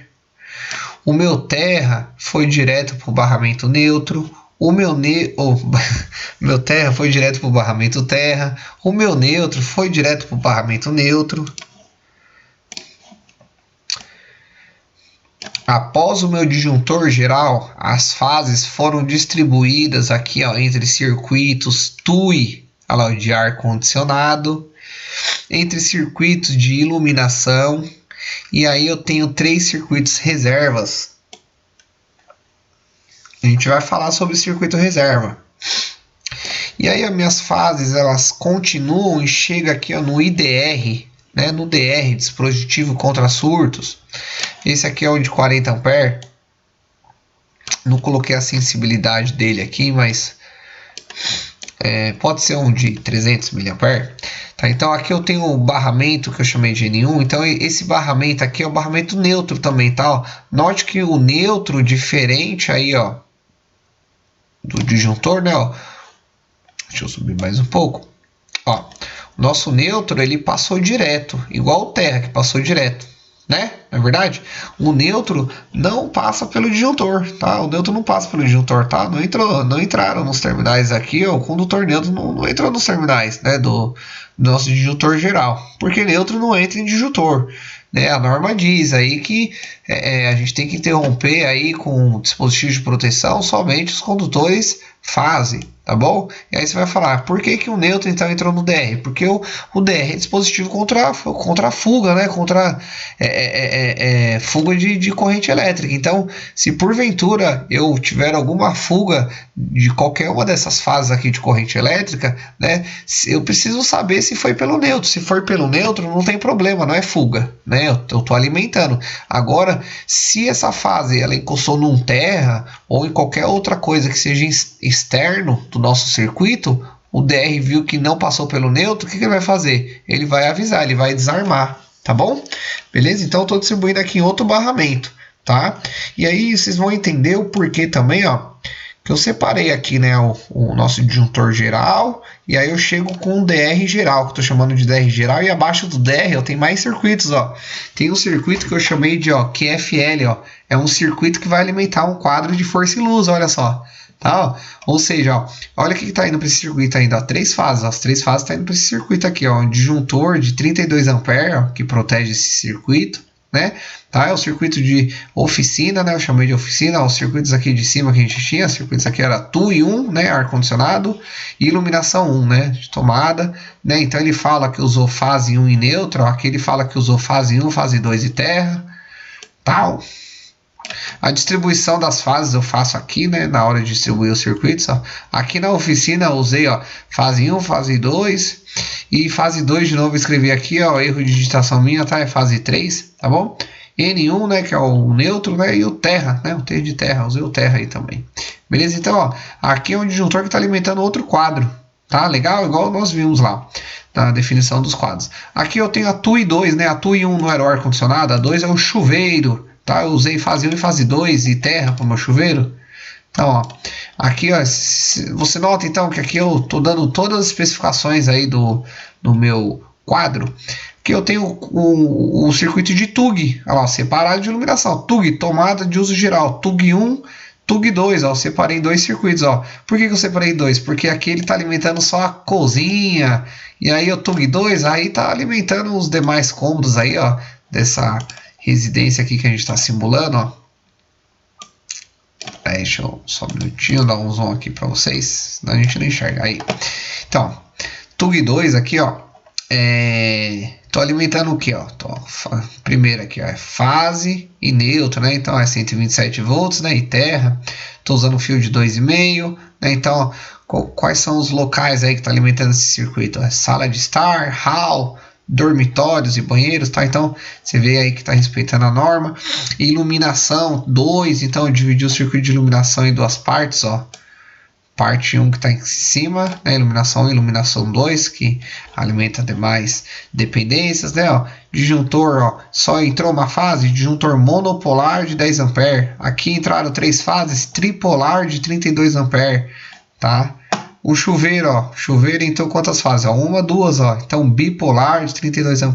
O meu terra foi direto para o barramento neutro. O meu terra foi direto para o barramento terra. O meu neutro foi direto para o barramento neutro. Após o meu disjuntor geral, as fases foram distribuídas aqui, ó, entre circuitos TUI, de ar condicionado, entre circuitos de iluminação, e aí eu tenho 3 circuitos reservas. A gente vai falar sobre o circuito reserva. E aí as minhas fases, elas continuam e chega aqui, ó, no IDR, né, no DR, dispositivo contra surtos. Esse aqui é o de 40 amperes. Não coloquei a sensibilidade dele aqui, mas pode ser um de 300 mA. Tá? Então aqui eu tenho o barramento que eu chamei de N1. Então esse barramento aqui é o barramento neutro também, tá? Ó, note que o neutro diferente aí, ó, do disjuntor, né? Ó, deixa eu subir mais um pouco. Ó, o nosso neutro ele passou direto, igual o terra que passou direto, né? Não é verdade? O neutro não passa pelo disjuntor, tá? O neutro não passa pelo disjuntor, tá? Não entraram nos terminais aqui, ó, o condutor neutro não entrou nos terminais, né? Do nosso disjuntor geral, porque neutro não entra em disjuntor, né? A norma diz aí que a gente tem que interromper aí com dispositivos de proteção somente os condutores fase, tá bom? E aí você vai falar, por que o neutro então entrou no DR? Porque o DR é dispositivo contra a fuga, né? Contra fuga de corrente elétrica. Então, se porventura eu tiver alguma fuga de qualquer uma dessas fases aqui de corrente elétrica, né? Eu preciso saber se foi pelo neutro. Se for pelo neutro, não tem problema, não é fuga, né? Eu estou alimentando. Agora, se essa fase ela encostou num terra ou em qualquer outra coisa que seja externo do nosso circuito, o DR viu que não passou pelo neutro, o que ele vai fazer? Ele vai avisar, ele vai desarmar, tá bom? Beleza? Então eu estou distribuindo aqui em outro barramento, tá? E aí vocês vão entender o porquê também, ó, que eu separei aqui, né, o nosso disjuntor geral, e aí eu chego com o DR geral, que eu estou chamando de DR geral, e abaixo do DR eu tenho mais circuitos, ó. Tem um circuito que eu chamei de, ó, QFL, ó, é um circuito que vai alimentar um quadro de força e luz, olha só. Tá, ó. Ou seja, ó, olha o que está indo para esse circuito ainda, ó, 3 fases, ó, as 3 fases estão indo para esse circuito aqui, ó, um disjuntor de 32 amperes, ó, que protege esse circuito, né? Tá, é o circuito de oficina, né? Eu chamei de oficina, ó, os circuitos aqui de cima que a gente tinha, os circuitos aqui era TUI 1, né, ar condicionado, e iluminação 1, né, de tomada, né? Então ele fala que usou fase 1 e neutro, ó, aqui ele fala que usou fase 1, fase 2 e terra, tal. A distribuição das fases eu faço aqui, né, na hora de distribuir os circuitos, ó. Aqui na oficina eu usei, ó, fase 1, fase 2 e fase 2 de novo escrevi aqui, ó, erro de digitação minha, tá, é fase 3, tá bom? N1, né, que é o neutro, né, e o terra, né, o T de terra, usei o terra aí também. Beleza? Então, ó, aqui é um disjuntor que está alimentando outro quadro, tá? Legal? Igual nós vimos lá na definição dos quadros. Aqui eu tenho a TUI 2, né, a TUI 1 não era o ar-condicionado, a 2 é o chuveiro, tá? Eu usei fase 1 e fase 2 e terra para o meu chuveiro. Então, ó, aqui, ó, você nota então que aqui eu tô dando todas as especificações aí do meu quadro, que eu tenho o circuito de TUG, olha lá, separado de iluminação, TUG, tomada de uso geral, TUG 1, TUG 2, ó, eu separei em 2 circuitos, ó. Por que eu separei em 2? Porque aqui ele está alimentando só a cozinha, e aí o TUG 2 aí tá alimentando os demais cômodos aí, ó, dessa residência aqui que a gente está simulando, ó. Aí, deixa eu só um minutinho, dar um zoom aqui para vocês, senão a gente não enxerga. Aí, então, TUG 2 aqui, ó, tô alimentando o que, ó? Primeiro aqui, ó, é fase e neutro, né? Então é 127 volts, né? E terra. Tô usando fio de 2,5, né? Então, quais são os locais aí que tá alimentando esse circuito? É sala de estar, hall, dormitórios e banheiros, tá? Então, você vê aí que tá respeitando a norma. Iluminação 2, então eu dividi o circuito de iluminação em duas partes, ó. Parte 1 que está em cima, né, iluminação 1 e iluminação 2, que alimenta demais dependências, né, ó. Disjuntor, ó, só entrou uma fase, disjuntor monopolar de 10 A. Aqui entraram 3 fases, tripolar de 32 A, tá? O chuveiro, ó, chuveiro entrou quantas fases? Ó, 1, 2, ó, então bipolar de 32 A.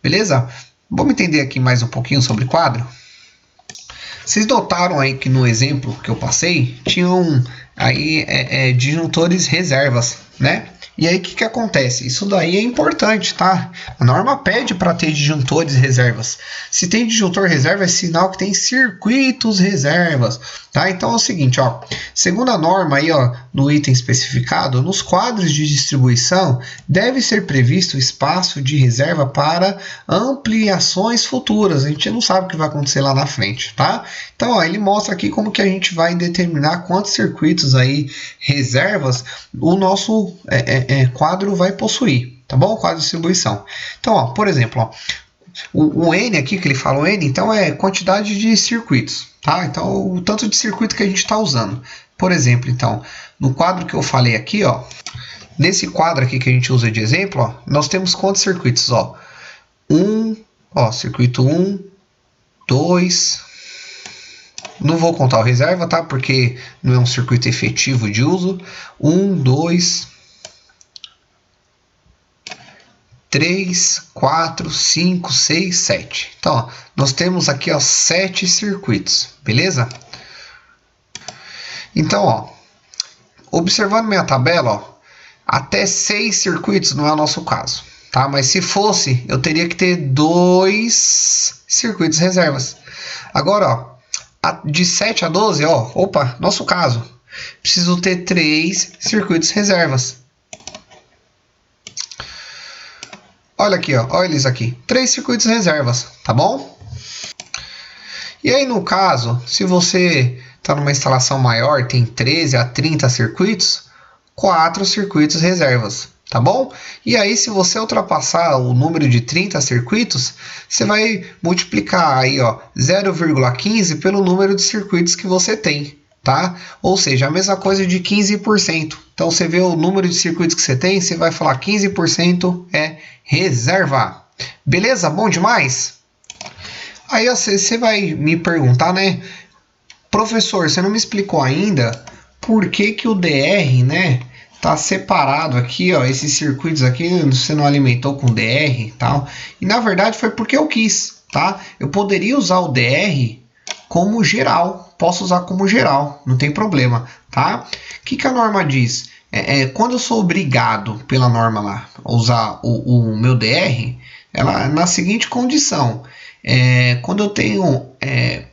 Beleza? Vamos entender aqui mais um pouquinho sobre quadro? Vocês notaram aí que no exemplo que eu passei, tinham aí disjuntores reservas, né? E aí o que acontece? Isso daí é importante, tá? A norma pede para ter disjuntores reservas. Se tem disjuntor reserva, é sinal que tem circuitos reservas, tá? Então é o seguinte, ó, segundo a norma aí, ó, no item especificado, nos quadros de distribuição deve ser previsto espaço de reserva para ampliações futuras. A gente não sabe o que vai acontecer lá na frente, tá? Então, ó, ele mostra aqui como que a gente vai determinar quantos circuitos aí reservas o nosso quadro vai possuir, tá bom? Quadro de distribuição. Então, ó, por exemplo, ó, o N aqui, que ele fala o N, então é quantidade de circuitos, tá? Então, o tanto de circuito que a gente está usando. Por exemplo, então, no quadro que eu falei aqui, ó, nesse quadro aqui que a gente usa de exemplo, ó, nós temos quantos circuitos, ó? Circuito 1, 2... Não vou contar o reserva, tá? Porque não é um circuito efetivo de uso. 1, 2, 3, 4, 5, 6, 7. Então, ó, nós temos aqui, ó, 7 circuitos, beleza? Então, ó, observando minha tabela, ó, até 6 circuitos não é o nosso caso, tá? Mas se fosse, eu teria que ter 2 circuitos reservas. Agora, ó, de 7 a 12, ó, opa, nosso caso, preciso ter 3 circuitos reservas. Olha aqui, ó, olha eles aqui, 3 circuitos reservas, tá bom? E aí no caso, se você está numa instalação maior, tem 13 a 30 circuitos, 4 circuitos reservas, tá bom? E aí se você ultrapassar o número de 30 circuitos, você vai multiplicar aí, ó, 0,15 pelo número de circuitos que você tem, tá? Ou seja, a mesma coisa de 15%. Então você vê o número de circuitos que você tem, você vai falar 15% é reserva. Beleza? Bom demais? Aí você vai me perguntar, né? Professor, você não me explicou ainda por que que o DR, né, tá separado aqui, ó, esses circuitos aqui, você não alimentou com DR e tal. E na verdade foi porque eu quis, tá? Eu poderia usar o DR como geral, posso usar como geral, não tem problema, tá? O que a norma diz? Quando eu sou obrigado pela norma lá a usar o meu DR, ela na seguinte condição, quando eu tenho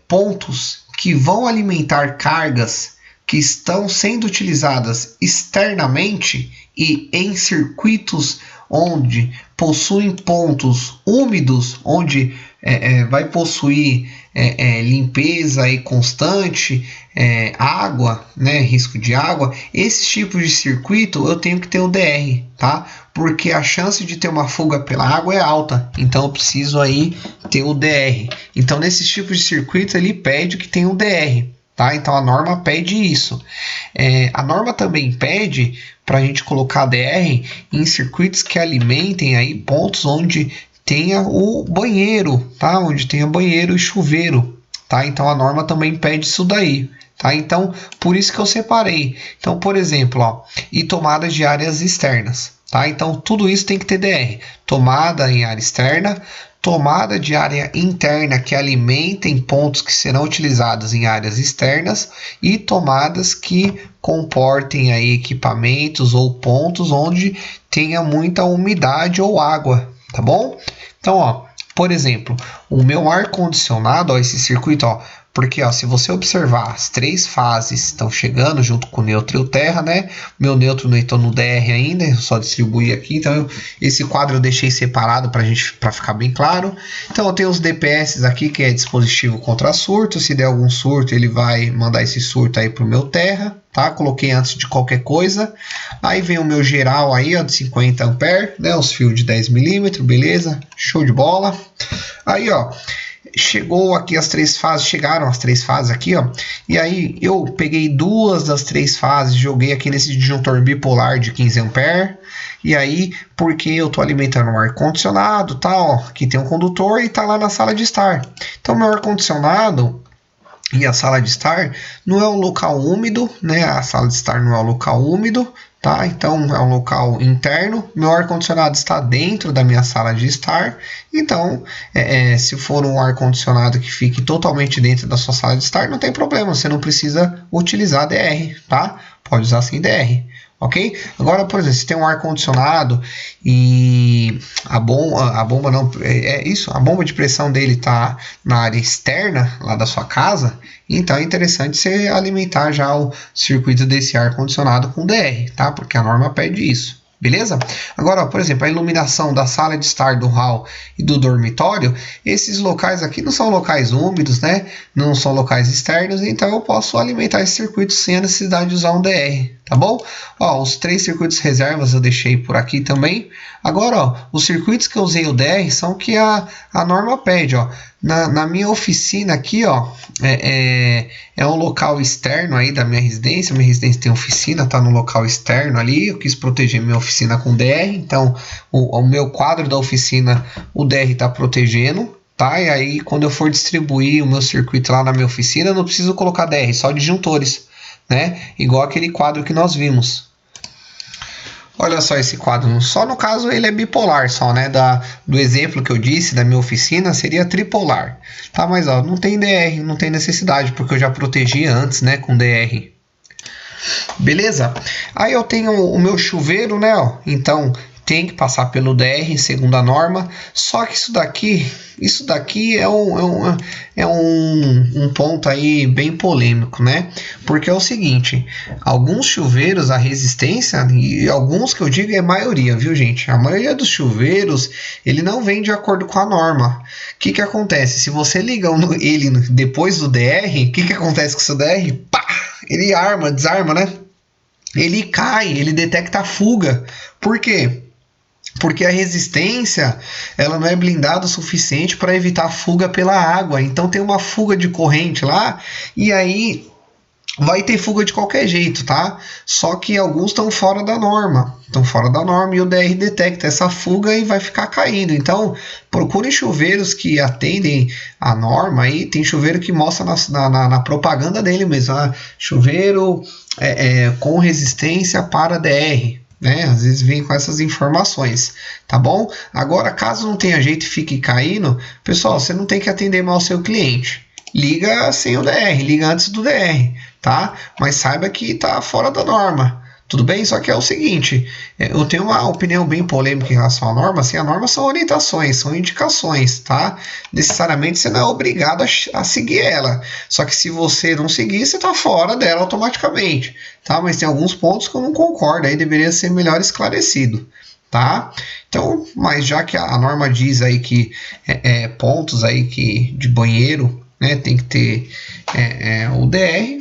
pontos que vão alimentar cargas que estão sendo utilizadas externamente e em circuitos onde possuem pontos úmidos, onde vai possuir limpeza aí constante, água, né, risco de água, esses tipos de circuito eu tenho que ter o DR, tá? Porque a chance de ter uma fuga pela água é alta, então eu preciso aí ter o DR. Então nesses tipos de circuito ele pede que tenha o DR. Tá? Então a norma pede isso. A norma também pede para a gente colocar DR em circuitos que alimentem aí pontos onde tenha o banheiro, tá? Onde tenha banheiro e chuveiro, tá? Então a norma também pede isso daí, tá? Então por isso que eu separei. Então, por exemplo, ó, e tomadas de áreas externas, tá? Então tudo isso tem que ter DR. Tomada em área externa, tomada de área interna que alimentem pontos que serão utilizados em áreas externas e tomadas que comportem aí equipamentos ou pontos onde tenha muita umidade ou água, tá bom? Então, ó, por exemplo, o meu ar-condicionado, ó, esse circuito, ó, porque ó, se você observar, as 3 fases estão chegando junto com o neutro e o terra, né? Meu neutro não entrou no DR ainda, eu só distribuí aqui, então esse quadro eu deixei separado para ficar bem claro. Então eu tenho os DPS aqui, que é dispositivo contra surto. Se der algum surto, ele vai mandar esse surto aí para o meu terra, tá? Coloquei antes de qualquer coisa. Aí vem o meu geral aí, ó, de 50 ampere, né? Os fios de 10 milímetros, beleza? Show de bola. Aí, ó, chegou aqui as 3 fases, chegaram as 3 fases aqui, ó. E aí eu peguei 2 das 3 fases, joguei aqui nesse disjuntor bipolar de 15 ampere. E aí, porque eu tô alimentando um ar condicionado, tá, ó, que tem um condutor e tá lá na sala de estar. Então meu ar condicionado e a sala de estar não é um local úmido, né? A sala de estar não é um local úmido, tá? Então é um local interno. Meu ar condicionado está dentro da minha sala de estar. Então, se for um ar condicionado que fique totalmente dentro da sua sala de estar, não tem problema. Você não precisa utilizar DR, tá? Pode usar sem DR. Ok? Agora, por exemplo, se tem um ar condicionado e a bomba não isso, a bomba de pressão dele está na área externa lá da sua casa, então é interessante você alimentar já o circuito desse ar condicionado com DR, tá? Porque a norma pede isso. Beleza? Agora, ó, por exemplo, a iluminação da sala de estar, do hall e do dormitório, esses locais aqui não são locais úmidos, né? Não são locais externos, então eu posso alimentar esse circuito sem a necessidade de usar um DR, tá bom? Ó, os 3 circuitos reservas eu deixei por aqui também. Agora, ó, os circuitos que eu usei o DR são que a norma pede, ó. Na minha oficina aqui, ó, é um local externo aí da minha residência. Minha residência tem oficina, tá no local externo ali. Eu quis proteger minha oficina com DR, então o meu quadro da oficina, o DR tá protegendo, tá? E aí quando eu for distribuir o meu circuito lá na minha oficina, eu não preciso colocar DR, só disjuntores, né? Igual aquele quadro que nós vimos. Olha só esse quadro, só no caso ele é bipolar só, né? Do exemplo que eu disse da minha oficina seria tripolar, tá? Mas ó, não tem DR, não tem necessidade, porque eu já protegi antes, né, com DR. Beleza? Aí eu tenho o meu chuveiro, né, ó, então tem que passar pelo DR segundo a norma, só que isso daqui é um ponto aí bem polêmico, né? Porque é o seguinte, alguns chuveiros, a resistência, e alguns que eu digo é a maioria, viu gente? A maioria dos chuveiros, ele não vem de acordo com a norma. O que acontece? Se você liga ele depois do DR, o que acontece com o seu DR? Pá! Ele desarma, né? Ele cai, ele detecta a fuga. Por quê? Porque a resistência ela não é blindada o suficiente para evitar fuga pela água. Então tem uma fuga de corrente lá e aí vai ter fuga de qualquer jeito, tá? Só que alguns estão fora da norma. Estão fora da norma e o DR detecta essa fuga e vai ficar caindo. Então procure chuveiros que atendem a norma. Aí tem chuveiro que mostra na propaganda dele mesmo. Chuveiro com resistência para DR. Né? Às vezes vem com essas informações, tá bom? Agora, caso não tenha jeito e fique caindo, pessoal, você não tem que atender mal o seu cliente. Liga sem o DR, liga antes do DR, tá? Mas saiba que tá fora da norma. Tudo bem? Só que é o seguinte, eu tenho uma opinião bem polêmica em relação à norma. Assim, a norma são orientações, são indicações, tá? Necessariamente você não é obrigado a seguir ela. Só que se você não seguir, você está fora dela automaticamente, tá? Mas tem alguns pontos que eu não concordo, aí deveria ser melhor esclarecido, tá? Então, mas já que a norma diz aí que pontos aí que de banheiro, né, tem que ter o DR,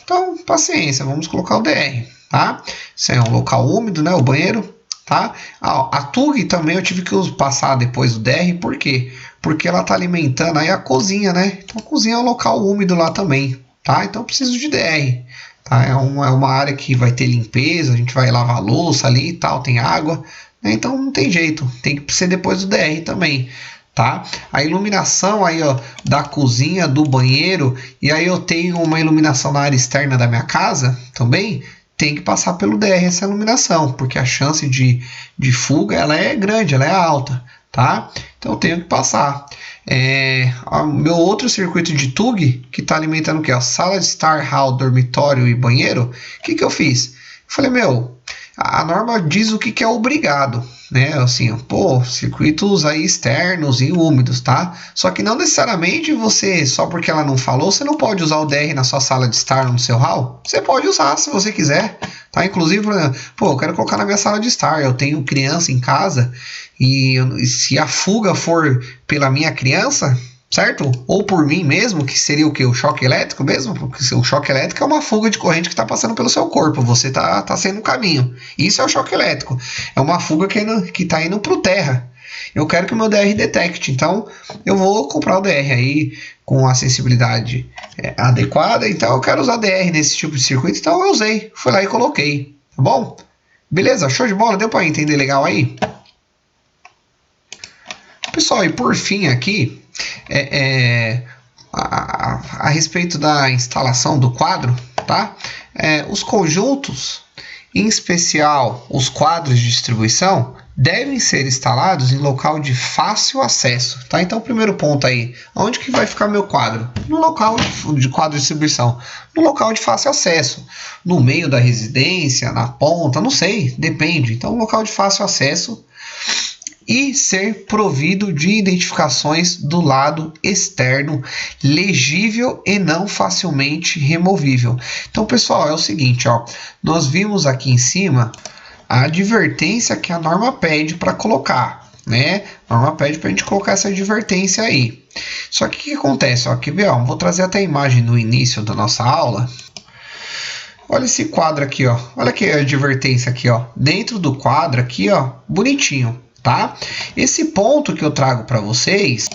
então paciência, vamos colocar o DR. Tá? Isso é um local úmido, né? O banheiro, tá? A TUG também eu tive que passar depois do DR, por quê? Porque ela tá alimentando aí a cozinha, né? Então a cozinha é um local úmido lá também, tá? Então eu preciso de DR, tá? É uma área que vai ter limpeza, a gente vai lavar a louça ali e tal, tem água, né? Então não tem jeito, tem que ser depois do DR também. Tá? A iluminação aí, ó, da cozinha, do banheiro, e aí eu tenho uma iluminação na área externa da minha casa também, tem que passar pelo DR essa iluminação, porque a chance de fuga ela é grande, ela é alta, tá? Então eu tenho que passar. O meu outro circuito de TUG, que está alimentando o que? Sala de estar, hall, dormitório e banheiro, o que eu fiz? Eu falei, meu, a norma diz o que é obrigado, né? Assim, pô, circuitos aí externos e úmidos, tá? Só que não necessariamente você, só porque ela não falou, você não pode usar o DR na sua sala de estar ou no seu hall. Você pode usar se você quiser, tá? Inclusive, por exemplo, pô, eu quero colocar na minha sala de estar, eu tenho criança em casa e se a fuga for pela minha criança, certo? Ou por mim mesmo, que seria o que? O choque elétrico mesmo? Porque o choque elétrico é uma fuga de corrente que está passando pelo seu corpo, você tá saindo no caminho. Isso é o choque elétrico. É uma fuga que está indo para o terra. Eu quero que o meu DR detecte, então eu vou comprar o DR aí com a sensibilidade adequada, então eu quero usar DR nesse tipo de circuito, então eu usei, fui lá e coloquei, tá bom? Beleza, show de bola, deu para entender legal aí? Pessoal, e por fim aqui, a respeito da instalação do quadro, tá? Os conjuntos, em especial os quadros de distribuição, devem ser instalados em local de fácil acesso, tá? Então, primeiro ponto aí, onde que vai ficar meu quadro? No local de quadro de distribuição, no local de fácil acesso, no meio da residência, na ponta, não sei, depende. Então, local de fácil acesso e ser provido de identificações do lado externo, legível e não facilmente removível. Então, pessoal, é o seguinte, ó, nós vimos aqui em cima a advertência que a norma pede para colocar, né? A norma pede para a gente colocar essa advertência aí. Só que o que acontece? Ó, quer ver? Ó, vou trazer até a imagem no início da nossa aula. Olha esse quadro aqui, ó. Olha que advertência aqui, ó. Dentro do quadro aqui, ó, bonitinho. Tá? Esse ponto que eu trago para vocês,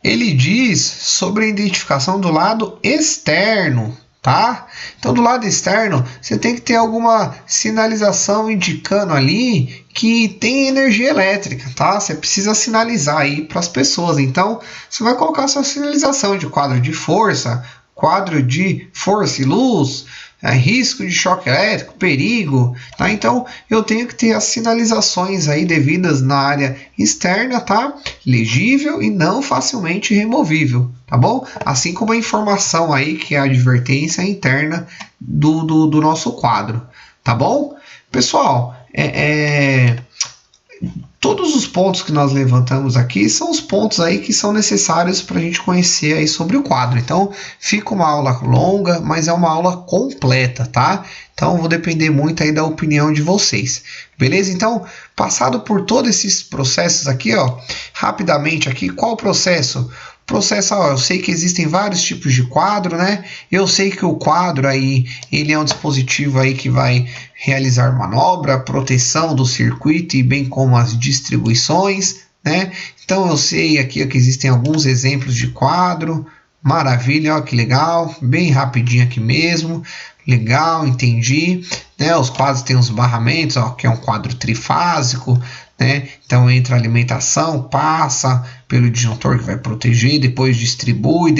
ele diz sobre a identificação do lado externo, tá? Então, do lado externo, você tem que ter alguma sinalização indicando ali que tem energia elétrica, tá? Você precisa sinalizar aí para as pessoas. Então, você vai colocar sua sinalização de quadro de força e luz, risco de choque elétrico, perigo, tá? Então eu tenho que ter as sinalizações aí devidas na área externa, tá? Legível e não facilmente removível, tá bom? Assim como a informação aí que é a advertência interna do nosso quadro, tá bom? Pessoal, todos os pontos que nós levantamos aqui são os pontos aí que são necessários para a gente conhecer aí sobre o quadro. Então, fica uma aula longa, mas é uma aula completa, tá? Então, vou depender muito aí da opinião de vocês. Beleza? Então, passado por todos esses processos aqui, ó, rapidamente aqui, qual o processo? Ó, eu sei que existem vários tipos de quadro, né? Eu sei que o quadro aí, ele é um dispositivo aí que vai realizar manobra, proteção do circuito e bem como as distribuições, né? Então eu sei aqui ó, que existem alguns exemplos de quadro, maravilha, ó, que legal, bem rapidinho aqui mesmo, legal, entendi, né? Os quadros têm os barramentos, ó, que é um quadro trifásico, né? Então entra a alimentação, passa pelo disjuntor que vai proteger, depois distribui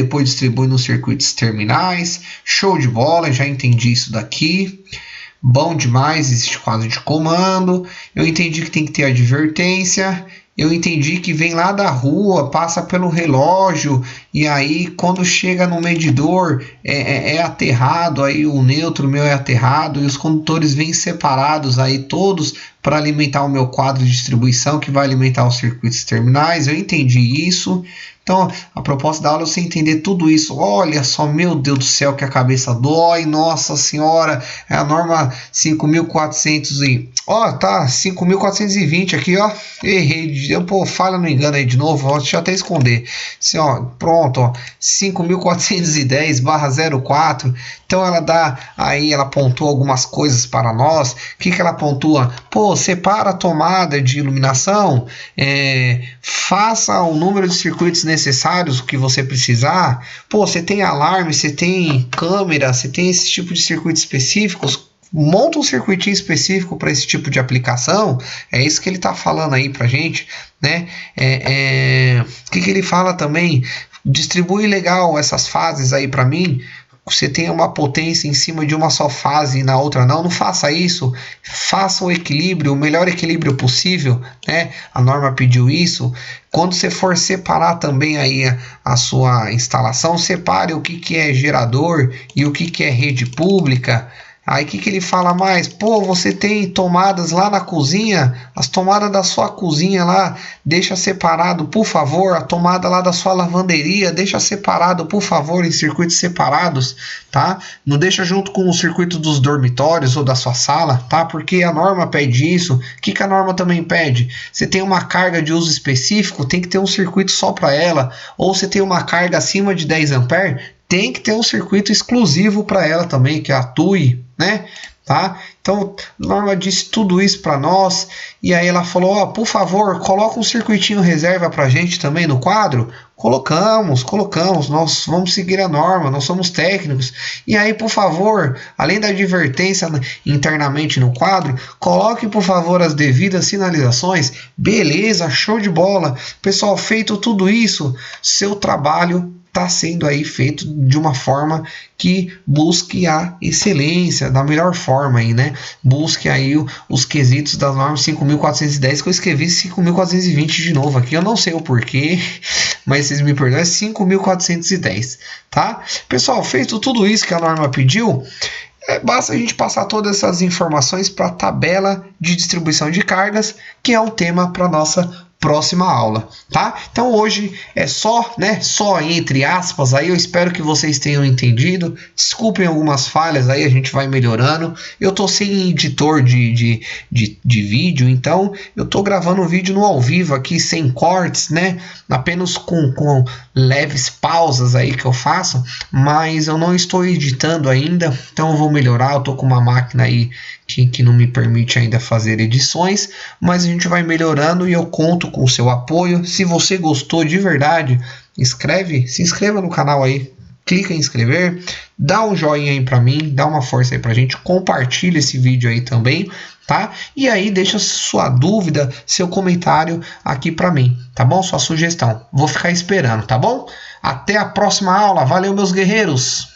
nos circuitos terminais. Show de bola, já entendi isso daqui. Bom demais, existe quadro de comando. Eu entendi que tem que ter advertência. Eu entendi que vem lá da rua, passa pelo relógio e aí quando chega no medidor é aterrado, aí o neutro meu é aterrado e os condutores vêm separados aí todos para alimentar o meu quadro de distribuição que vai alimentar os circuitos terminais. Eu entendi isso. Então, a proposta da aula é você entender tudo isso. Olha só, meu Deus do céu, que a cabeça dói. Nossa Senhora, é a norma 5.400 e... Ó, tá, 5.420 aqui, ó. Errei, pô, falha no engano aí de novo, ó, deixa eu até esconder. Assim, ó, pronto, ó, 5.410/04. Então, ela dá, aí ela pontua algumas coisas para nós. O que ela pontua? Pô, separa a tomada de iluminação, faça o número de circuitos necessários que você precisar. Pô, você tem alarme, você tem câmera, você tem esse tipo de circuitos específicos, monta um circuitinho específico para esse tipo de aplicação. É isso que ele está falando aí para gente, né? O que ele fala também? Distribui legal essas fases aí para mim. Você tem uma potência em cima de uma só fase e na outra não faça isso. Faça o equilíbrio, o melhor equilíbrio possível, né? A norma pediu isso. Quando você for separar também aí a sua instalação, separe o que é gerador e o que é rede pública. Aí o que ele fala mais? Pô, você tem tomadas lá na cozinha, as tomadas da sua cozinha lá, deixa separado, por favor. A tomada lá da sua lavanderia, deixa separado, por favor, em circuitos separados, tá? Não deixa junto com o circuito dos dormitórios ou da sua sala, tá? Porque a norma pede isso. O que a norma também pede? Você tem uma carga de uso específico, tem que ter um circuito só para ela. Ou você tem uma carga acima de 10 amperes, tem que ter um circuito exclusivo para ela também, que atue, né? Tá? Então, a norma disse tudo isso para nós. E aí ela falou, ó, por favor, coloca um circuitinho reserva para a gente também no quadro. Colocamos, nós vamos seguir a norma, nós somos técnicos. E aí, por favor, além da advertência internamente no quadro, coloque, por favor, as devidas sinalizações. Beleza, show de bola. Pessoal, feito tudo isso, seu trabalho está sendo aí feito de uma forma que busque a excelência, da melhor forma aí, né? Busque aí os quesitos das normas 5.410, que eu escrevi 5.420 de novo aqui, eu não sei o porquê, mas vocês me perdoem, é 5.410, tá? Pessoal, feito tudo isso que a norma pediu, basta a gente passar todas essas informações para a tabela de distribuição de cargas, que é o tema para nossa próxima aula, tá? Então hoje é só, né, só entre aspas aí, eu espero que vocês tenham entendido. Desculpem algumas falhas aí, a gente vai melhorando. Eu tô sem editor de vídeo, então eu tô gravando o vídeo no ao vivo aqui, sem cortes, né? Apenas com leves pausas aí que eu faço, mas eu não estou editando ainda, então eu vou melhorar. Eu tô com uma máquina aí que não me permite ainda fazer edições, mas a gente vai melhorando e eu conto com o seu apoio. Se você gostou de verdade, se inscreva no canal aí, clica em inscrever, dá um joinha aí pra mim, dá uma força aí pra gente, compartilha esse vídeo aí também, tá? E aí deixa sua dúvida, seu comentário aqui pra mim, tá bom? Sua sugestão, vou ficar esperando, tá bom? Até a próxima aula, valeu meus guerreiros!